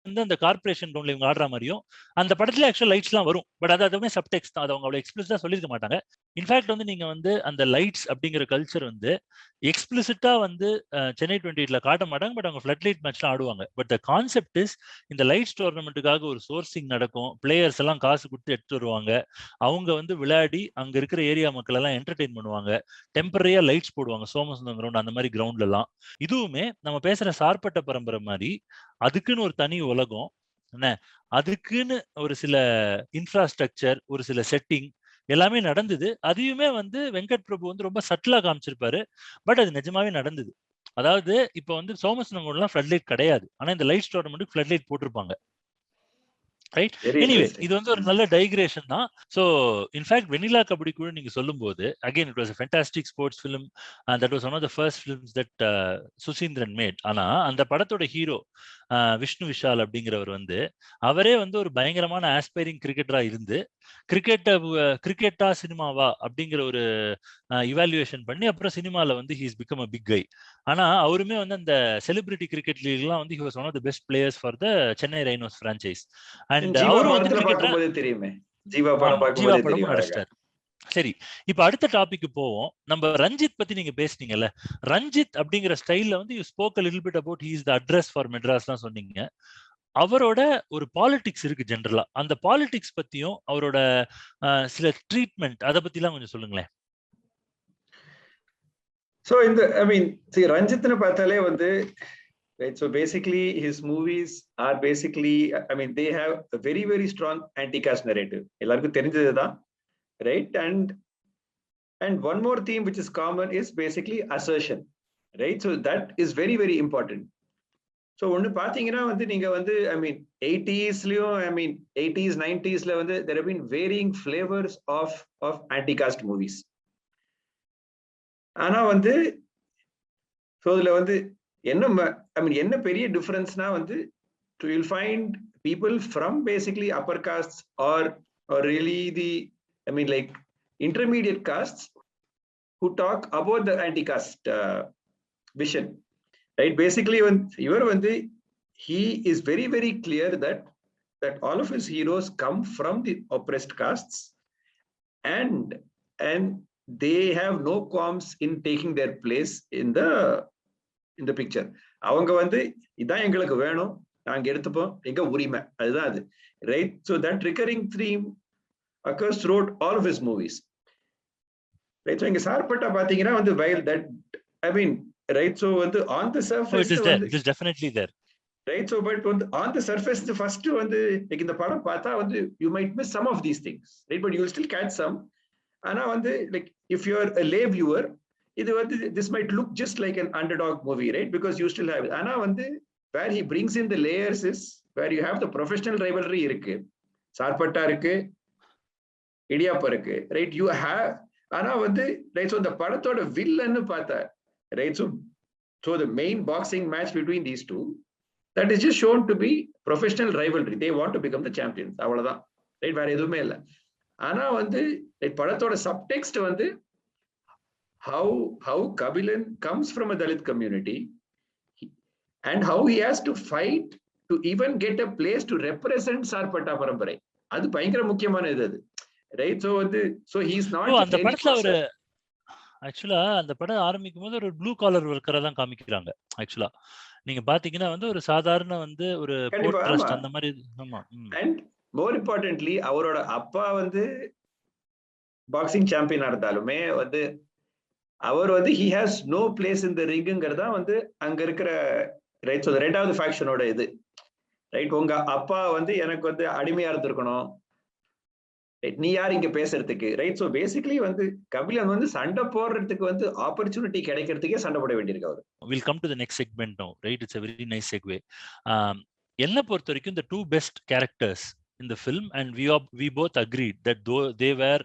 வந்து அந்த corporation கிரவுண்ட்ல இவங்க ஆடுற மாதிரியும் அந்த படத்துல ஆக்சுவல் லைட்ஸ் எல்லாம் வரும். பட் அது அதுவுமே சப்டெக்ஸ்ட் தான், அது அவங்க அவ்வளவு எக்ஸ்பிளிசிட்டா சொல்லிருக்க மாட்டாங்க. இன்ஃபேக்ட் வந்து நீங்க வந்து அந்த லைட்ஸ் அப்படிங்கிற கல்ச்சர் வந்து எக்ஸ்பிளிசிட்டா வந்து சென்னை 28ல காட்ட மாட்டாங்க. பட் அவங்க ஃபிளட் லைட் மேட்ச்லாம் ஆடுவாங்க. பட் த கான்செப்ட் இஸ், இந்த லைட்ஸ் டோர்னமெண்ட்டுக்காக ஒரு சோர்சிங் நடக்கும், பிளேயர்ஸ் எல்லாம் காசு கொடுத்து எடுத்து வருவாங்க, அவங்க வந்து விளையாடி அங்க இருக்கிற ஏரியா மக்கள் எல்லாம் என்டர்டெயின் பண்ணுவாங்க, டெம்பரரியா லைட்ஸ் போடுவாங்க சோமசுந்தரம் கிரவுண்ட் அந்த மாதிரி கிரவுண்ட்ல எல்லாம். இதுவுமே நம்ம பேசுற சார்பட்ட பரம்பரை மாதிரி அதுக்குன்னு ஒரு தனி உலகம் என்ன, அதுக்குன்னு ஒரு சில இன்ஃப்ராஸ்ட்ரக்சர், ஒரு சில செட்டிங் எல்லாமே நடந்தது. அதையுமே வந்து வெங்கட் பிரபு வந்து ரொம்ப சட்டிலா காமிச்சிருப்பாரு. பட் அது நிஜமாவே நடந்தது. அதாவது இப்ப வந்து சோமசுந்தரம் ஃபிளட் லைட் கிடையாது, ஆனா இந்த லைட் டோர்னமெண்ட்டுக்கு ஃபிளட் லைட் போட்டிருப்பாங்க, ரைட்? எனிவே இது வந்து ஒரு நல்ல டைக்ரேஷன் தான். ஸோ இன்ஃபேக்ட் வெனிலா கபடி கூட நீங்க சொல்லும் போது again it was a fantastic sports film and that was one of the first films that Suseenthiran made. ஆனா அந்த படத்தோட ஹீரோ விஷ்ணு விஷால் அப்படிங்கிறவர் வந்து அவரே வந்து ஒரு பயங்கரமான ஆஸ்பைரிங் கிரிக்கெட்டரா இருந்து கிரிக்கெட்டா சினிமாவா அப்படிங்கிற ஒரு இவாலுவேஷன் பண்ணி அப்புறம் சினிமால வந்து he is become a big guy. ஆனா அவருமே வந்து அந்த செலிபிரிட்டி கிரிக்கெட் லீக்லாம் வந்து he was one of the best players for the Chennai rhinos franchise. And அவரும் வந்து பார்க்கும்போது தெரியுமே, ஜீவா படம் நடிச்சிட்டார். சரி, இப்ப அடுத்த டாபிக் போவோம். நம்ம ரஞ்சித் பத்தி நீங்க பேசுனீங்கல்ல, ரஞ்சித் அப்படிங்கிற ஸ்டைல்ல வந்து you spoke a little bit about he is the address for Madras சொன்னீங்க. அவரோட ஒரு பாலிடிக்ஸ் இருக்கு ஜெனரலா, அந்த பாலிடிக்ஸ் பத்தியும் அவரோட சில ட்ரீட்மெண்ட் அதை பத்தி எல்லாம் கொஞ்சம் சொல்லுங்களேன். So in the, I mean, see, ரஞ்சித்னு பார்த்தாலே வந்து, right, so basically his movies are basically, I mean, they have a very very strong anti-caste narrative, எல்லாருக்கும் தெரிஞ்சதுதான், right? And one more theme which is common is basically assertion, right? So that is very very important. So ஒன்னு பாத்தீங்கன்னா வந்து நீங்க வந்து, I mean 80sலயும், I mean 80s 90sல வந்து there have been varying flavors of anti-caste movies. ஆனா வந்து so இதுல வந்து என்ன, I mean என்ன பெரிய டிஃபரன்ஸ்னா வந்து, you'll find people from basically upper castes or really the, I mean like intermediate castes who talk about the anti-caste vision, right? Basically when இவர் வந்து he is very very clear that all of his heroes come from the oppressed castes and they have no qualms in taking their place in the picture. அவங்க வந்து இதான் எங்களுக்கு வேணும், நாங்க எடுத்துப்போம், எங்க உரிமை, அதுதான் அது, right? So that recurring theme occurs throughout all of his movies, right? So இங்க சார்பட்டா பாத்தீங்கன்னா வந்து, while that, I mean, right, so வந்து on the surface it is definitely there, right? So but on the surface the first வந்து இந்த படம் பார்த்தா வந்து you might miss some of these things, right? But you will still catch some. ஆனா வந்து like if you are a lay viewer, இது வந்து this might look just like an underdog movie, right? Because you still have it. ஆனா வந்து where he brings in the layers is where you have the professional rivalry இருக்கு, சார்பட்டா இருக்கு, இடியாப்பா இருக்கு, right? You have, ஆனா வந்து right, so the படத்தோட வில்லன்னு பார்த்தா, right, so the main boxing match between these two, that is just shown to be professional rivalry. They want to become the champions, அவ்வளவுதான், right? வேற எதுவுமே இல்லை. ஆனா வந்து படத்தோட சப்டெக்ஸ்ட் வந்து how Kabilan comes from a Dalit community and how he has to fight to to even get a place to represent Sarpatta Parambarai. அது பயங்கர முக்கியமான இது அது. ரைட்? சோ வந்து சோ he is not அந்த any படத்துல ஒரு person. ஆக்சுவலா அந்த படம் ஆரம்பிக்கும் போது ஒரு ப்ளூ காலர் ஒர்க்கரா தான் காமிக்கிறாங்க. ஆக்சுவலா நீங்க பாத்தீங்கன்னா வந்து ஒரு சாதாரண வந்து ஒரு போர்ட் கண்டிப்பா, ஆமா. ட்ரஸ்ட் அந்த மாதிரி. ஆமா. அண்ட் மோர் இம்பார்ட்டன்ட்லி அவரோட அப்பா வந்து பாக்ஸிங் சாம்பியனா இருந்தாலுமே வந்து அவர் வந்து he has no place in the ringங்கிறதா வந்து அங்க இருக்கிற ரைட். ஸோ ரெண்டாவது ஃபேக்ஷனோட இது ரைட். உங்க அப்பா வந்து எனக்கு வந்து அடிமையா இருந்திருக்கணும், நீ யார் இங்க பேசுறதுக்கு, ரைட். ஸோ பேசிக்கலி வந்து கபிலன் வந்து சண்டை போடுறதுக்கு வந்து ஆப்பர்ச்சுனிட்டி கிடைக்கிறதுக்கே சண்டை போட வேண்டியிருக்கு அவர். We'll come to the next segment now, right? It's a very nice segue. என்ன பொறுத்த வரைக்கும் the two best characters in the film, and we both agreed that though they were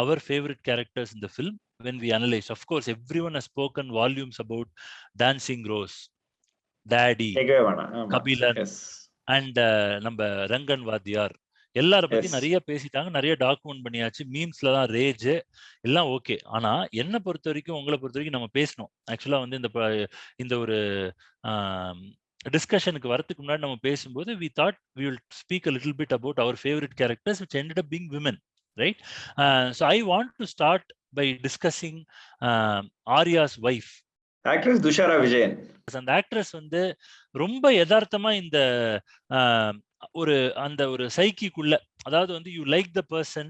our favorite characters in the film when we analyzed. Of course, everyone has spoken volumes about Dancing Rose, Daddy, Kabilan, and நம்ம ரங்கன் வாத்தியார் எல்லார பத்தி நிறைய பேசிட்டாங்க, நிறைய document பண்ணியாச்சு, மீம்ஸ்ல தான் rage எல்லாம் okay. ஆனா என்ன பொறுத்த வரைக்கும், உங்களை பொறுத்த வரைக்கும் நம்ம பேசணும். ஆக்சுவலா வந்து இந்த ஒரு டிஸ்கஷனுக்கு வரதுக்கு முன்னாடி நம்ம பேசும்போது we thought we will speak a little bit about our favorite characters which ended up being women, right? So I want to start by discussing Arya's wife, actress Dushara Vijayan. அந்த ஆக்ட்ரஸ் வந்து ரொம்ப யதார்த்தமா இந்த ஒரு அந்த ஒரு சைக்கிக்குள்ள, அதாவது வந்து யூ லைக் த பர்சன்,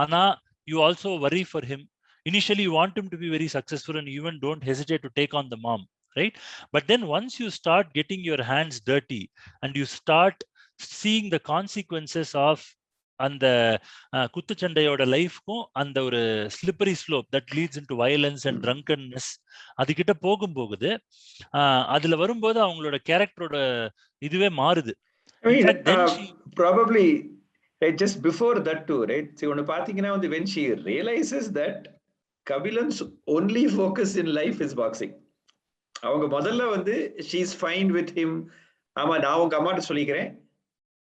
ஆனா யூ ஆல்சோ வரி for him. Initially you want him to be very successful and even don't hesitate to take on the mom, right? But then once you start getting your hands dirty and you start seeing the consequences of அந்த குத்துச்சண்டையோட லைஃப்க்கும் அந்த ஒரு slippery slope that leads into violence and drunkenness அதுகிட்ட போகும்போது அதுல வரும்போது அவங்களோட கேரக்டரோட இதுவே மாறுது. Probably right, just before that too, right? See, ஒன்னு பாத்தீங்கன்னா வந்து when she realizes that Kabilan's only focus in life is boxing, அவங்க முதல்ல வந்து she is fine with him. ஆமா, நான் உங்க அம்மாட்ட சொல்லிக்கிறேன்,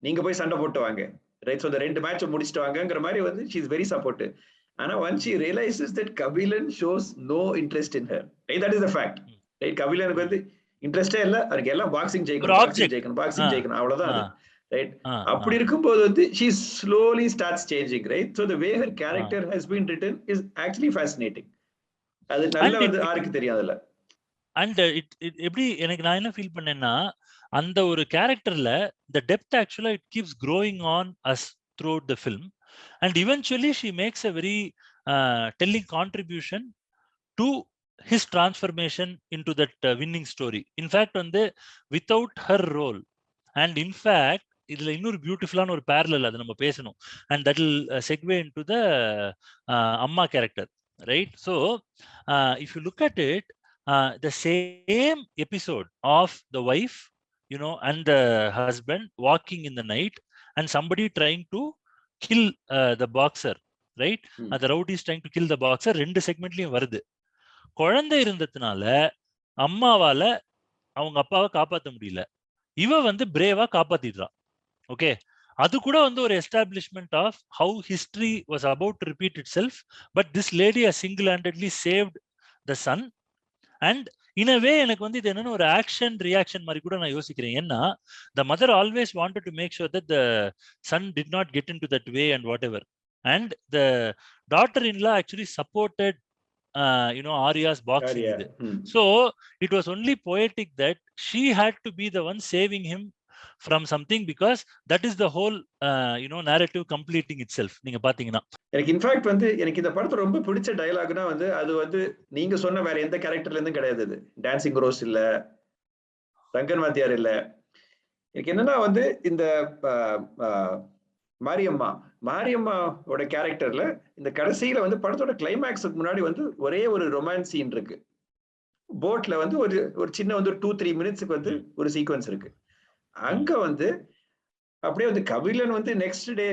நீங்க போய் சண்டை போட்டு வாங்க, ரைட். ஸோ இந்த 2 மேட்ச் முடிச்சுட்டு வாங்கங்கிற மாதிரி வந்து she is very supportive. ஆனா once she realizes that Kabilan shows no interest in her, right? That is the fact, right? கபிலனுக்கு வந்து இன்ட்ரெஸ்டே இல்ல, அவருக்கு எல்லாம் பாக்ஸிங் ஜெயிக்கணும், பாக்ஸிங் ஜெயிக்கணும், அவ்வளவுதான் அது, ரைட். அப்படி இருக்கும்போது வந்து she slowly starts changing, right? So the way her character has been written is actually fascinating. அது நல்லா வந்து யாருக்கு தெரியாதுல்ல. அண்ட் எப்படி எனக்கு நான் என்ன ஃபீல் பண்ணேன்னா, அந்த ஒரு கேரக்டர்ல the depth actually it keeps growing on us throughout the film, and eventually she makes a very telling contribution to his transformation into that winning story. In fact வந்து without her role, and in fact இதுல இன்னொரு பியூட்டிஃபுல்லான ஒரு parallel அது நம்ம பேசணும், and that will segue into the அம்மா character, right? So if you look at it, the same episode of the wife, you know, and the husband walking in the night and somebody trying to kill the boxer, right? The rowdy is trying to kill the boxer, ரெண்டு செக்மெண்ட்லயும் வருது. குழந்தை இருந்ததுனால அம்மாவால அவங்க அப்பாவை காப்பாற்ற முடியல, இவ வந்து பிரேவா காப்பாத்திடுறான். ஓகே, அது கூட வந்து ஒரு establishment of how history was about to repeat itself, but this lady has single handedly saved the son. And in a way எனக்கு வந்து இது என்னன்னு ஒரு ஆக்ஷன் ரியாக்ஷன் மாதிரி கூட நான் யோசிக்கிறேன். ஏன்னா the mother always wanted to make sure that the son did not get into that way and whatever, and the daughter in law actually supported Arya's boxing. So it was only poetic that she had to be the one saving him from something, because that is the whole narrative completing itself. நீங்க பாத்தீங்கன்னா எனக்கு in fact வந்து எனக்கு இந்த படத்துல ரொம்ப பிடிச்ச டயலாக்னா வந்து அது வந்து நீங்க சொன்ன வேற எந்த கேரக்டர்ல இருந்தும் கிடையாது. இது டான்சிங் ரோஸ் இல்ல, ரங்கன் வாத்தியார் இல்ல. எனக்கு என்னன்னா வந்து இந்த மாரியம்மாவோட கேரக்டர்ல இந்த கடைசியில வந்து படத்தோட கிளைமேக்ஸுக்கு முன்னாடி வந்து ஒரே ஒரு ரொமான்ஸ் சீன் இருக்கு. போட்ல வந்து ஒரு சின்ன வந்து 2-3 மினிட்ஸ்க்கு வந்து ஒரு சீக்வன்ஸ் இருக்கு. அங்க வந்து அப்படியே வந்து கபிலன் வந்து நெக்ஸ்ட் டே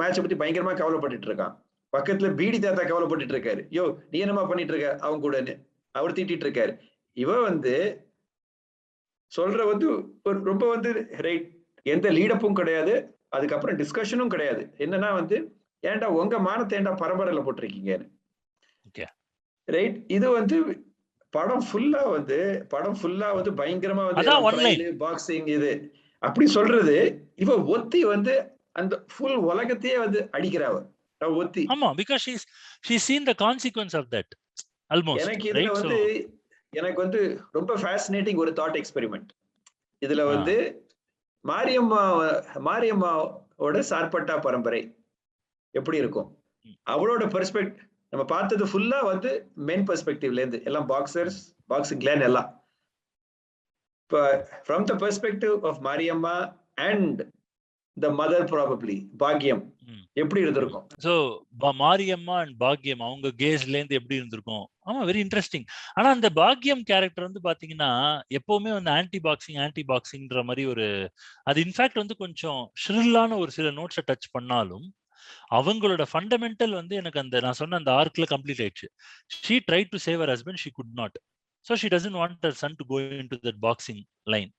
மேட்சை பத்தி பயங்கரமா கவலைப்பட்டு இருக்கான். பக்கத்துல பீடி தாத்தா கவலைப்பட்டு இருக்காரு, யோ நீ என்னமா பண்ணிட்டு இருக்க அவங்க கூட, அவர் திட்டிட்டு இருக்காரு. இவ வந்து சொல்ற வந்து ரொம்ப வந்து ரைட், எந்த லீடப்பும் கிடையாது, அதுக்கப்புறம் டிஸ்கஷனும் கிடையாது. என்னன்னா வந்து ஏன்டா உங்க மானத்தை ஏன்டா பரம்பரையில போட்டிருக்கீங்கன்னு, ரைட். இது வந்து படம் ஃபுல்லா வந்து பயங்கரமா வந்து பாக்ஸிங் இது. அப்படி சொல்றது இவ ஒத்தி வந்து அந்த ஃபுல் உலகத்தையே வந்து அடிக்கிறாவ ஒத்தி. ஆமா, because she's seen the consequence of that almost. எனக்கு இதுல right? வந்து எனக்கு வந்து ரொம்ப ஃபேசினேட்டிங் ஒரு தாட் எக்ஸ்பெரிமெண்ட். இதுல வந்து மாரியம்மாவோட சார்பட்டா பரம்பரை எப்படி இருக்கும், அவளோட பெர்ஸ்பெக்ட் நம்ம பார்த்தது ஃபுல்லா வந்து மென் பெர்ஸ்பெக்டிவ்ல இருந்து எல்லாம் பாக்ஸர்ஸ், பாக்ஸிங் கிளான் எல்லாம். From the perspective of Mariyamma and the mother probably பாக்யம் எப்படி இருந்திருக்கும். சோ மாரியம்மா அண்ட் பாக்யம் அவங்க கேஸ்ல இருந்து எப்படி இருந்திருக்கும். ஆமா, வெரி இன்ட்ரெஸ்டிங். ஆனா அந்த பாக்யம் கேரக்டர் வந்து பாத்தீங்கன்னா எப்பவுமே வந்து ஆன்டி பாக்ஸிங்ன்ற மாதிரி ஒரு, அது இன்ஃபேக்ட் வந்து கொஞ்சம் ஷ்ரில்லான ஒரு சில நோட்ஸை டச் பண்ணாலும் அவங்களோட ஃபண்டமெண்டல் வந்து எனக்கு அந்த நான் சொன்ன அந்த ஆர்க்ல கம்ப்ளீட் ஆயிடுச்சு. She try to save her husband, she could not. So she doesn't want her son to go into that boxing line.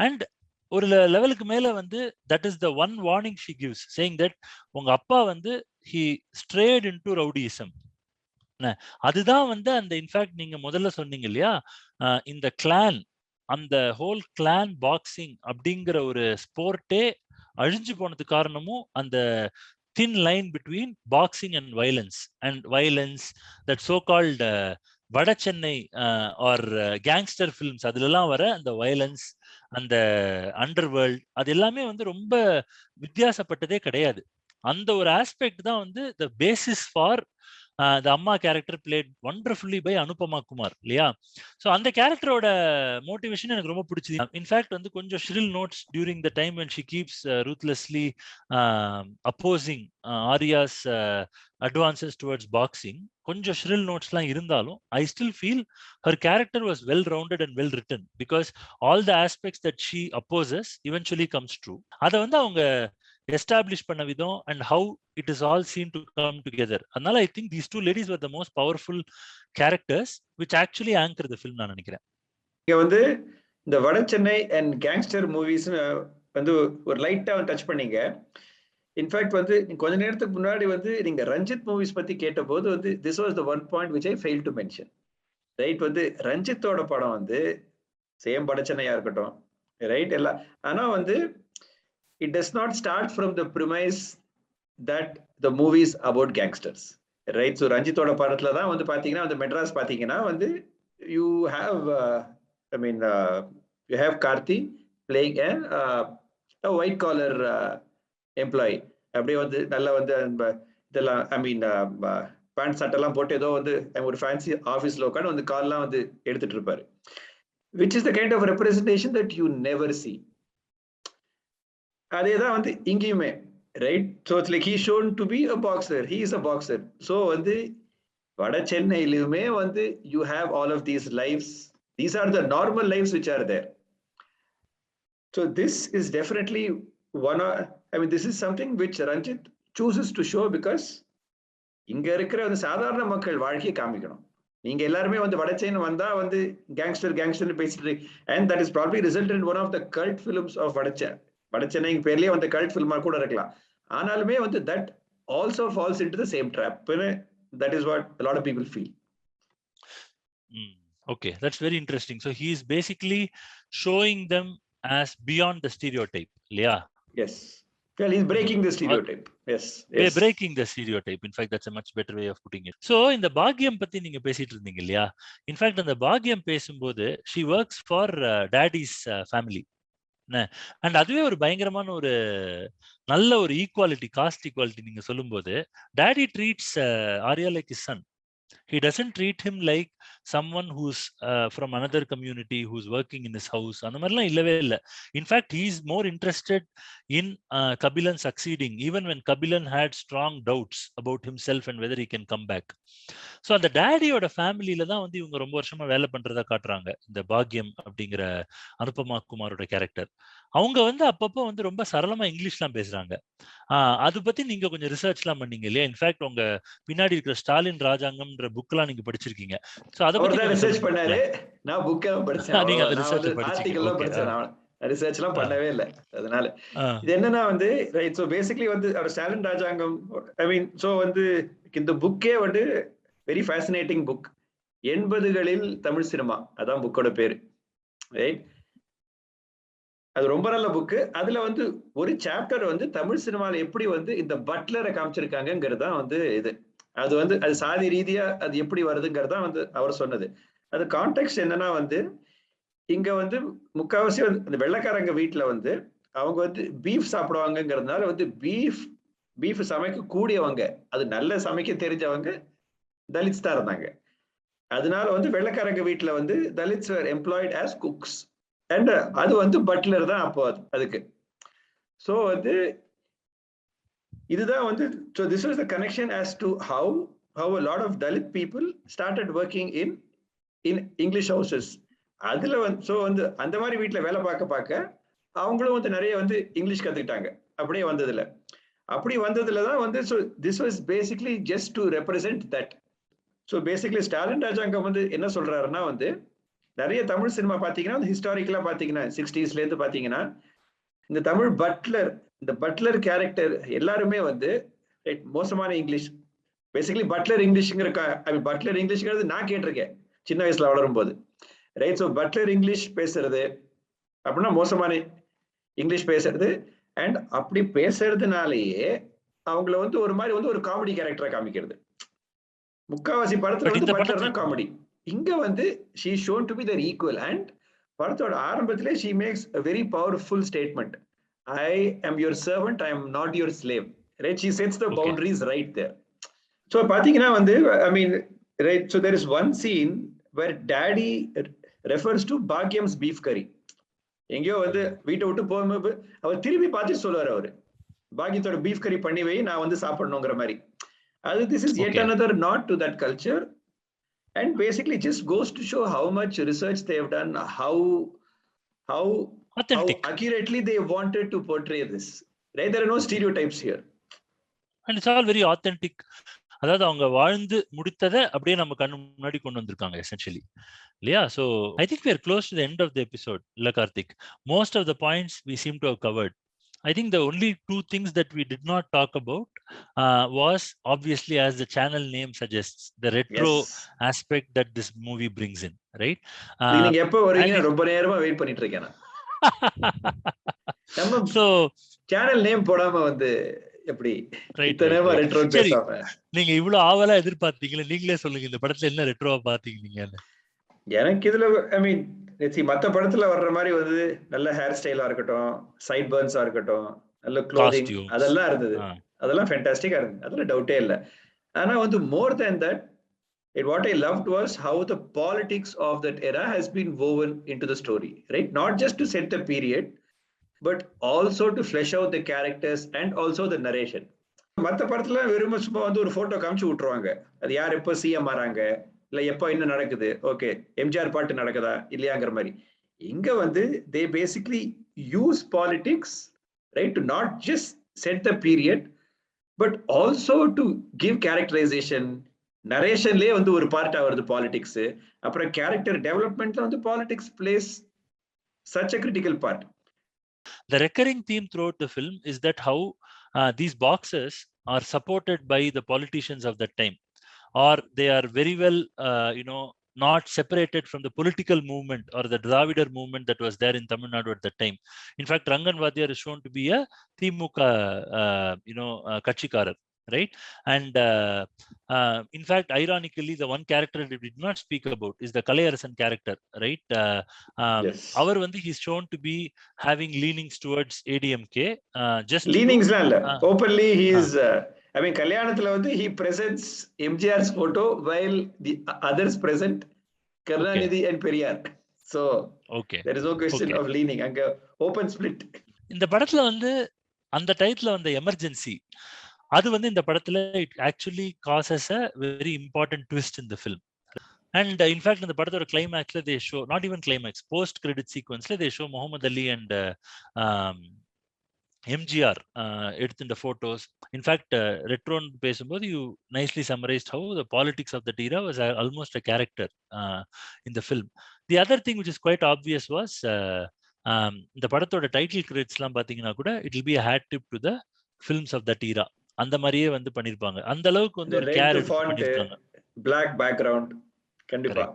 And ஒரு லெவலுக்கு மேல வந்து that is the one warning she gives, saying that உங்க அப்பா வந்து he straight into rowdyism. அதுதான் வந்து அந்த இன்ஃபேக்ட் நீங்க முதல்ல சொன்னீங்க இல்லையா, இந்த கிளான், அந்த ஹோல் கிளான் பாக்ஸிங் அப்படிங்கிற ஒரு ஸ்போர்ட்டே அழிஞ்சு போனதுக்கு காரணமும் அந்த thin line between boxing and violence that so called வட சென்னை ஆர் கேங்ஸ்டர் ஃபிலிம்ஸ் அதுலலாம் வர அந்த வயலன்ஸ், அந்த அண்டர்வேர்ல்ட், அது எல்லாமே வந்து ரொம்ப வித்தியாசப்பட்டதே கிடையாது. அந்த ஒரு ஆஸ்பெக்ட் தான் வந்து த பேசிஸ் ஃபார் த அம்மா character played wonderfully by Anupama Kumar இல்லையா. ஸோ அந்த கேரக்டரோட மோட்டிவேஷன் எனக்கு ரொம்ப பிடிச்சது. இன்ஃபேக்ட் வந்து கொஞ்சம் shrill notes during the time when she keeps ruthlessly opposing Arya's advances towards boxing, கொஞ்சம் ஷ்ரில் நோட்ஸ்லாம் இருந்தாலும் I still feel her character was well rounded and well written because all the aspects that she opposes eventually comes true. அதை வந்து அவங்க establish பண்ண விதம் and how it is all seen to come together. அதனால I think these two ladies were the most powerful characters which actually anchor the film நான் நினைக்கிறேன். இங்க வந்து இந்த வட சென்னை அண்ட் கேங்ஸ்டர் மூவிஸ் வந்து ஒரு லைட்டா டச் பண்ணீங்க. இன்ஃபேக்ட் வந்து கொஞ்ச நேரத்துக்கு முன்னாடி வந்து நீங்க ரஞ்சித் மூவிஸ் பத்தி கேட்ட போது வந்து this was the one point which I fail to mention. Right, வந்து ரஞ்சித்தோட படம் வந்து சேம் வட சென்னையா இருக்கட்டும், ரைட் எல்லாம், ஆனா வந்து it does not start from the premise that the movie is about gangsters, right? So ரஞ்சித்தோட படத்துல தான் வந்து பாத்தீங்கன்னா அந்த மெட்ராஸ் பாத்தீங்கன்னா வந்து you have you have Karthik playing a white collar employee. அப்படியே வந்து நல்லா வந்து இதெல்லாம் பேண்ட் சட்டெல்லாம் போட்டு ஏதோ வந்து ஒரு ஃபேன்சி ஆஃபீஸ்ல உட்காந்து வந்து கால்லாம் வந்து எடுத்துட்டு இருப்பாரு, which is the kind of representation that you never see. அதேதான் வந்து இங்கேயுமே, right? So it's like he shown to be a boxer, he is a boxer. So வந்து வட சென்னையிலுமே வந்து you have all of these lifes, these are the normal lifes which are there. So this is definitely this is something which Ranjith chooses to show because இங்க இருக்கிற வந்து சாதாரண மக்கள் வாழ்க்கையை காமிக்கணும். நீங்க எல்லாருமே வந்து வட சென்னை வந்தா வந்து கேங்ஸ்டர் பேசிட்டு, and that is probably resulted in one of the cult films of வட சென்னை பேர்லயே வந்து கல்ட் ஃபில்மா கூட இருக்கலாம். ஆனாலுமே வந்து that also falls into the same trap. That is what a lot of people feel. Okay, that's very interesting. So he is basically showing them as beyond the stereotype. Yeah. Yes. Well, he's breaking the stereotype. Yes. Breaking the stereotype. In fact, that's a much better way of putting it. So in the பாக்யம் பத்தி நீங்க பேசிட்டு இருந்தீங்க இல்லையா, in fact அந்த பாக்யம் பேசும்போது she works for daddy's family. And அதுவே ஒரு பயங்கரமான ஒரு நல்ல ஒரு ஈக்குவாலிட்டி, காஸ்ட் ஈக்குவாலிட்டி நீங்க சொல்லும்போது, daddy treats Arya like his son. He doesn't treat him like someone who's from another community who's working in his house. அந்த மாதிரிலாம் இல்லவே இல்லை. In fact he is more interested in Kabilan succeeding even when Kabilan had strong doubts about himself and whether he can come back. So அந்த டேடியோட ஃபேமிலியில தான் வந்து இவங்க ரொம்ப வருஷமா வேலை பண்றதா காட்டுறாங்க இந்த பாக்யம் அப்படிங்கிற அனுபமா குமாரோட கேரக்டர். அவங்க வந்து அப்பப்போ வந்து ரொம்ப சரளமா இங்கிலீஷ்லாம் பேசுறாங்க. அது பத்தி நீங்க கொஞ்சம் ரிசர்ச்லாம் பண்ணீங்க இல்லையா? இன்ஃபேக்ட் உங்க பின்னாடி இருக்கிற ஸ்டாலின் ராஜாங்கம்ன்ற புக்லாம் நீங்க படிச்சிருக்கீங்க. ஸோ அதை பத்தி ரிசர்ச் பண்ணாரு, நான் புக்கெல்லாம் படிச்சேன். நீங்க அந்த ரிசர்ச் படிச்சீங்க? ரிசர்ச் எல்லாம் பண்ணவே இல்லை. அதனால இது என்னன்னா வந்து ரைட், ஸோ பேசிக்கலி வந்து ஸ்டாலின் ராஜாங்கம், ஸோ வந்து இந்த புக்கே வந்து வெரி ஃபேசினேட்டிங் புக். 80களில் தமிழ் சினிமா, அதான் புக்கோட பேரு, ரைட்? அது ரொம்ப நல்ல புக்கு. அதுல வந்து ஒரு சாப்டர் வந்து தமிழ் சினிமால எப்படி வந்து இந்த பட்லரை காமிச்சிருக்காங்கிறது தான் வந்து இது. அது வந்து அது சாதி ரீதியா அது எப்படி வருதுங்கிறது தான் வந்து அவர் சொன்னது. அது கான்டெக்ட் என்னன்னா வந்து இங்க வந்து முக்காவாசி வந்து இந்த வெள்ளைக்காரங்க வீட்டுல வந்து அவங்க வந்து பீஃப் சாப்பிடுவாங்கிறதுனால வந்து பீஃப் சமைக்க கூடியவங்க, அது நல்ல சமைக்க தெரிஞ்சவங்க தலித்ஸ் தான் இருந்தாங்க. அதனால வந்து வெள்ளைக்காரங்க வீட்டுல வந்து Dalits were employed as cooks and அது வந்து பட்லர் தான் அப்போ அதுக்கு. ஸோ வந்து இதுதான் வந்து so this was the connection as to how a lot of Dalit people started working in English houses. அதுல வந்து ஸோ வந்து அந்த மாதிரி வீட்டுல வேலை பார்க்க அவங்களும் வந்து நிறைய வந்து இங்கிலீஷ் கத்துக்கிட்டாங்க. அப்படியே வந்ததுல அப்படி வந்ததுல தான் வந்து so this was basically just to represent that. So basically Stalin Rajangam வந்து என்ன சொல்றாருன்னா வந்து நிறைய தமிழ் சினிமா பாத்தீங்கன்னா ஹிஸ்டாரிக்கலா பாத்தீங்கன்னா 60s இருந்து பாத்தீங்கன்னா இந்த தமிழ் இந்த பட்லர் கேரக்டர் எல்லாருமே வந்து மோசமான இங்கிலீஷ், பேசிக்கலி பட்லர் இங்கிலீஷ்ங்கிற பட்லர் இங்கிலீஷ்ங்கிறது நான் கேட்டிருக்கேன் சின்ன வயசுல வளரும் போது. ரைட். ஸோ பட்லர் இங்கிலீஷ் பேசுறது அப்படின்னா மோசமான இங்கிலீஷ் பேசுறது. அண்ட் அப்படி பேசுறதுனாலேயே அவங்கள வந்து ஒரு மாதிரி வந்து ஒரு காமெடி கேரக்டரா காமிக்கிறது. முக்காவாசி படத்துல வந்து பட்லர் தான் காமெடி. இங்க வந்து she is shown to be their equal. and படத்தோட ஆரம்பத்திலே she makes a very powerful statement. I am your servant, I am not your slave. Right? She sets the boundaries right there. So பாத்தீங்கன்னா வந்து I mean, right, so there is one scene where daddy refers to Bhagyam's beef curry. எங்கேயோ வந்து வீட்டை விட்டு போகும்போது அவர் திரும்பி பார்த்து சொல்லுவார், அவரு பாக்யத்தோட பீஃப் கறி பண்ணி வை, நான் வந்து சாப்பிடணுங்கிற மாதிரி. அது this is yet another nod to that culture. And basically just goes to show how much research they have done, how accurately they wanted to portray this. Right? There are no stereotypes here. And it's all very authentic. அதாவது அவங்க வாழ்ந்து முடித்ததை அப்படியே நம்ம கண்ணு முன்னாடி கொண்டு வந்திருக்காங்க essentially இல்லையா? So I think we are close to the end of the episode, இல்ல Karthik? Most of the points we seem to have covered. I think the only two things that we did not talk about was obviously, as the channel name suggests, the retro aspect that this movie brings in, right? நீங்க எப்ப வருவீங்க? ரொம்ப நேரமா wait பண்ணிட்டு இருக்கேன். நம்ம so channel name போடாம வந்து எப்படி இத்தனைமா ரெட்ரோ பேசாம நீங்க இவ்வளவு ஆவலா எதிர்பார்த்தீங்களே, நீங்களே சொல்லுங்க இந்த படத்துல என்ன ரெட்ரோவா பாத்தீங்க நீங்க? எனக்கு இதுல ஐ மீன் மத்த படத்துல வர்ற மாதிரி வந்து நல்ல ஹேர் ஸ்டைலா இருக்கட்டும், சைட் பர்ன்ஸா இருக்கட்டும், நல்ல க்ளோதிங், அதெல்லாம் இருந்தது. அதெல்லாம் ஃபேண்டாஸ்டிக்கா இருந்தது, அதுல டவுட்டே இல்லை. ஆனா வந்து more than that, what I loved was how the politics of that era has been woven into the story, right? Not just to set the period, but also to flesh out the characters and also the narration. மத்த படத்துல வெறும் சும்மா வந்து ஒரு photo காமிச்சு விட்டுருவாங்க, அது யார் எப்போ சிஎம் ஆறாங்க, இல்ல எப்போ என்ன நடக்குது, ஓகே எம்ஜிஆர் பாட்டு நடக்குதா இல்லையாங்கிற மாதிரி. இங்க வந்து they basically use politics, right, to not just set the period but also to give characterization. நரேஷன்லயே வந்து ஒரு பார்ட்டா வருது பாலிடிக்ஸ். அப்புறம் கேரக்டர் டெவலப்மெண்ட்ல வந்து politics place such a critical part. The recurring theme throughout the film is that how these boxes are supported by the politicians of that time, or they are very well not separated from the political movement or the Dravidar movement that was there in Tamil Nadu at that time. In fact, Rangan Vadiyar is shown to be a Thimuka Kachikarar, right? And in fact, ironically, the one character that we did not speak about is the Kalayarasan character, right? Our Vandi, he's shown to be having leanings towards ADMK. Just leanings openly he is I mean, Kalyanathala வந்து he presents MGR's photo while the others present Karunanidhi and Periyar. So there is no question of leaning. அங்க open split. இந்த படத்துல வந்து அந்த title வந்த emergency, அது வந்து இந்த படத்துல it actually causes a very important twist in the film. And in fact, in the படத்தோட climaxல they show, not even climax, post credit sequenceல they show Muhammad Ali and MGR எடுத்துட்ட photos. In fact, retro பேசும்போது you nicely summarized how the politics of that era was almost a character in the film. The other thing which is quite obvious was இந்த படத்தோட title credits எல்லாம் பாத்தீங்கன்னா கூட it will be a hat tip to the films of that era. அந்த மாதிரியே வந்து பண்ணிருப்பாங்க. அந்த அளவுக்கு வந்து ஒரு கேர் எடுத்து பண்ணிருக்காங்க. Black background கண்டிப்பா.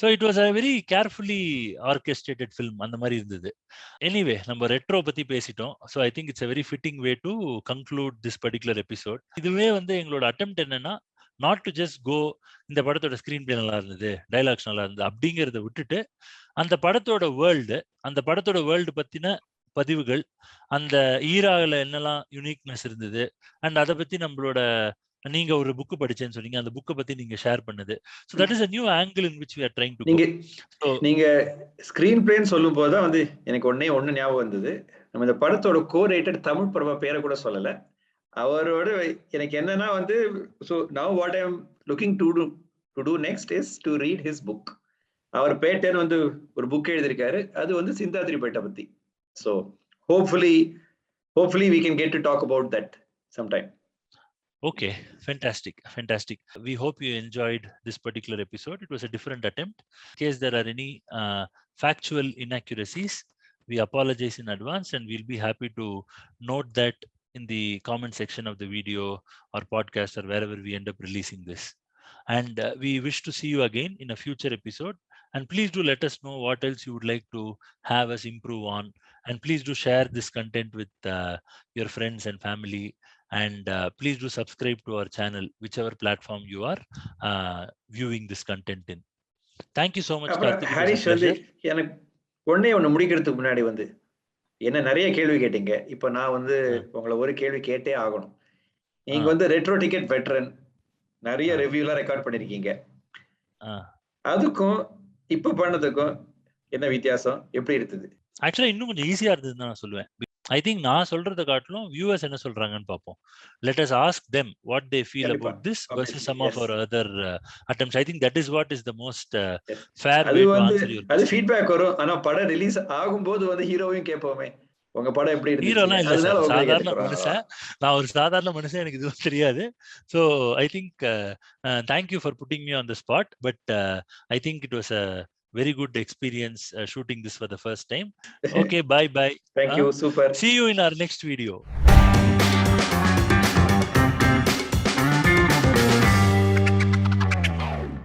So it was a very carefully orchestrated film அந்த மாதிரி இருந்தது. எனிவே நம்ம ரெட்ரோ பத்தி பேசிட்டோம். So I think it's a very fitting way to conclude this particular episode. இதுவே வந்து எங்களோட அட்டெம்ப்ட் என்னன்னா, நாட் டு ஜஸ்ட் கோ இந்த படத்தோட ஸ்கிரீன் பிளே நல்லா இருந்தது, டைலாக்ஸ் நல்லா இருந்தது அப்படிங்கிறத விட்டுட்டு, அந்த படத்தோட வேர்ல்டு பத்தின பதிவுகள், அந்த ஈரால என்னெல்லாம் யூனிக்னஸ் இருந்தது, அண்ட் அதை பத்தி நம்மளோட நீங்க ஒரு புக் படிச்சேன்னு சொன்னீங்க, அந்த புக்கை பத்தி நீங்க ஷேர் பண்ணுது. So that is a new angle in which we are trying to go. நீங்க ஸ்கிரீன் பிளேன்னு சொல்லும் போதுதான் வந்து எனக்கு ஒண்ணு ஞாபகம் வந்தது. நம்ம இந்த படத்தோட co-rated தமிழ் பிரபா பேரை கூட சொல்லல. அவரோட எனக்கு என்னன்னா வந்து, so now what I am looking to do next is to read his book. அவர் பேட்டன் வந்து ஒரு புக் எழுதியிருக்காரு, அது வந்து சிந்தாதிரி பேட்டை பத்தி. So hopefully we can get to talk about that sometime. Okay, fantastic. We hope you enjoyed this particular episode. It was a different attempt. In case there are any factual inaccuracies, we apologize in advance, and we'll be happy to note that in the comment section of the video or podcast or wherever we end up releasing this. And we wish to see you again in a future episode. And please do let us know what else you would like to have us improve on. And please do share this content with your friends and family. And please do subscribe to our channel, whichever platform you are viewing this content in. Thank you so much, Karthik. Harish, எனக்கு ஒண்ணு முடிக்கிறதுக்கு முன்னாடி வந்து என்ன நிறைய கேள்வி கேட்டீங்க. இப்போ நான் வந்து உங்களை ஒரு கேள்வி கேட்டே ஆகணும். நீங்க வந்து ரெட்ரோ டிக்கெட் வெட்டரன், நிறைய ரிவ்யூலாம் ரெக்கார்ட் பண்ணிருக்கீங்க. அதுக்கும் இப்ப பண்ணதுக்கும் என்ன வித்தியாசம், எப்படி இருந்தது? ஆக்சுவலா இன்னும் கொஞ்சம் ஈஸியா இருந்ததுன்னு நான் சொல்லுவேன். ஐ திங்க் நான் சொல்றதை காட்டிலும் வியூவர்ஸ் என்ன சொல்றாங்கன்னு பார்ப்போம். Let us ask them what they feel about this versus some of our other attempts. I think that is what is the most fair way to answer your question. அது feedback வரும். ஆனா படம் release ஆகும்போது வந்து ஹீரோவையும் கேட்போமே, உங்க படம் எப்படி இருந்துச்சு? ஹீரோலாம் இல்ல சார், சாதாரண மனுஷன். நான் ஒரு சாதாரண மனுஷன், எனக்கு இதுவும் தெரியாது. So I think thank you for putting me on the spot, but I think it was a very good experience shooting this for the first time. Okay, bye. Thank you, super. See you in our next video.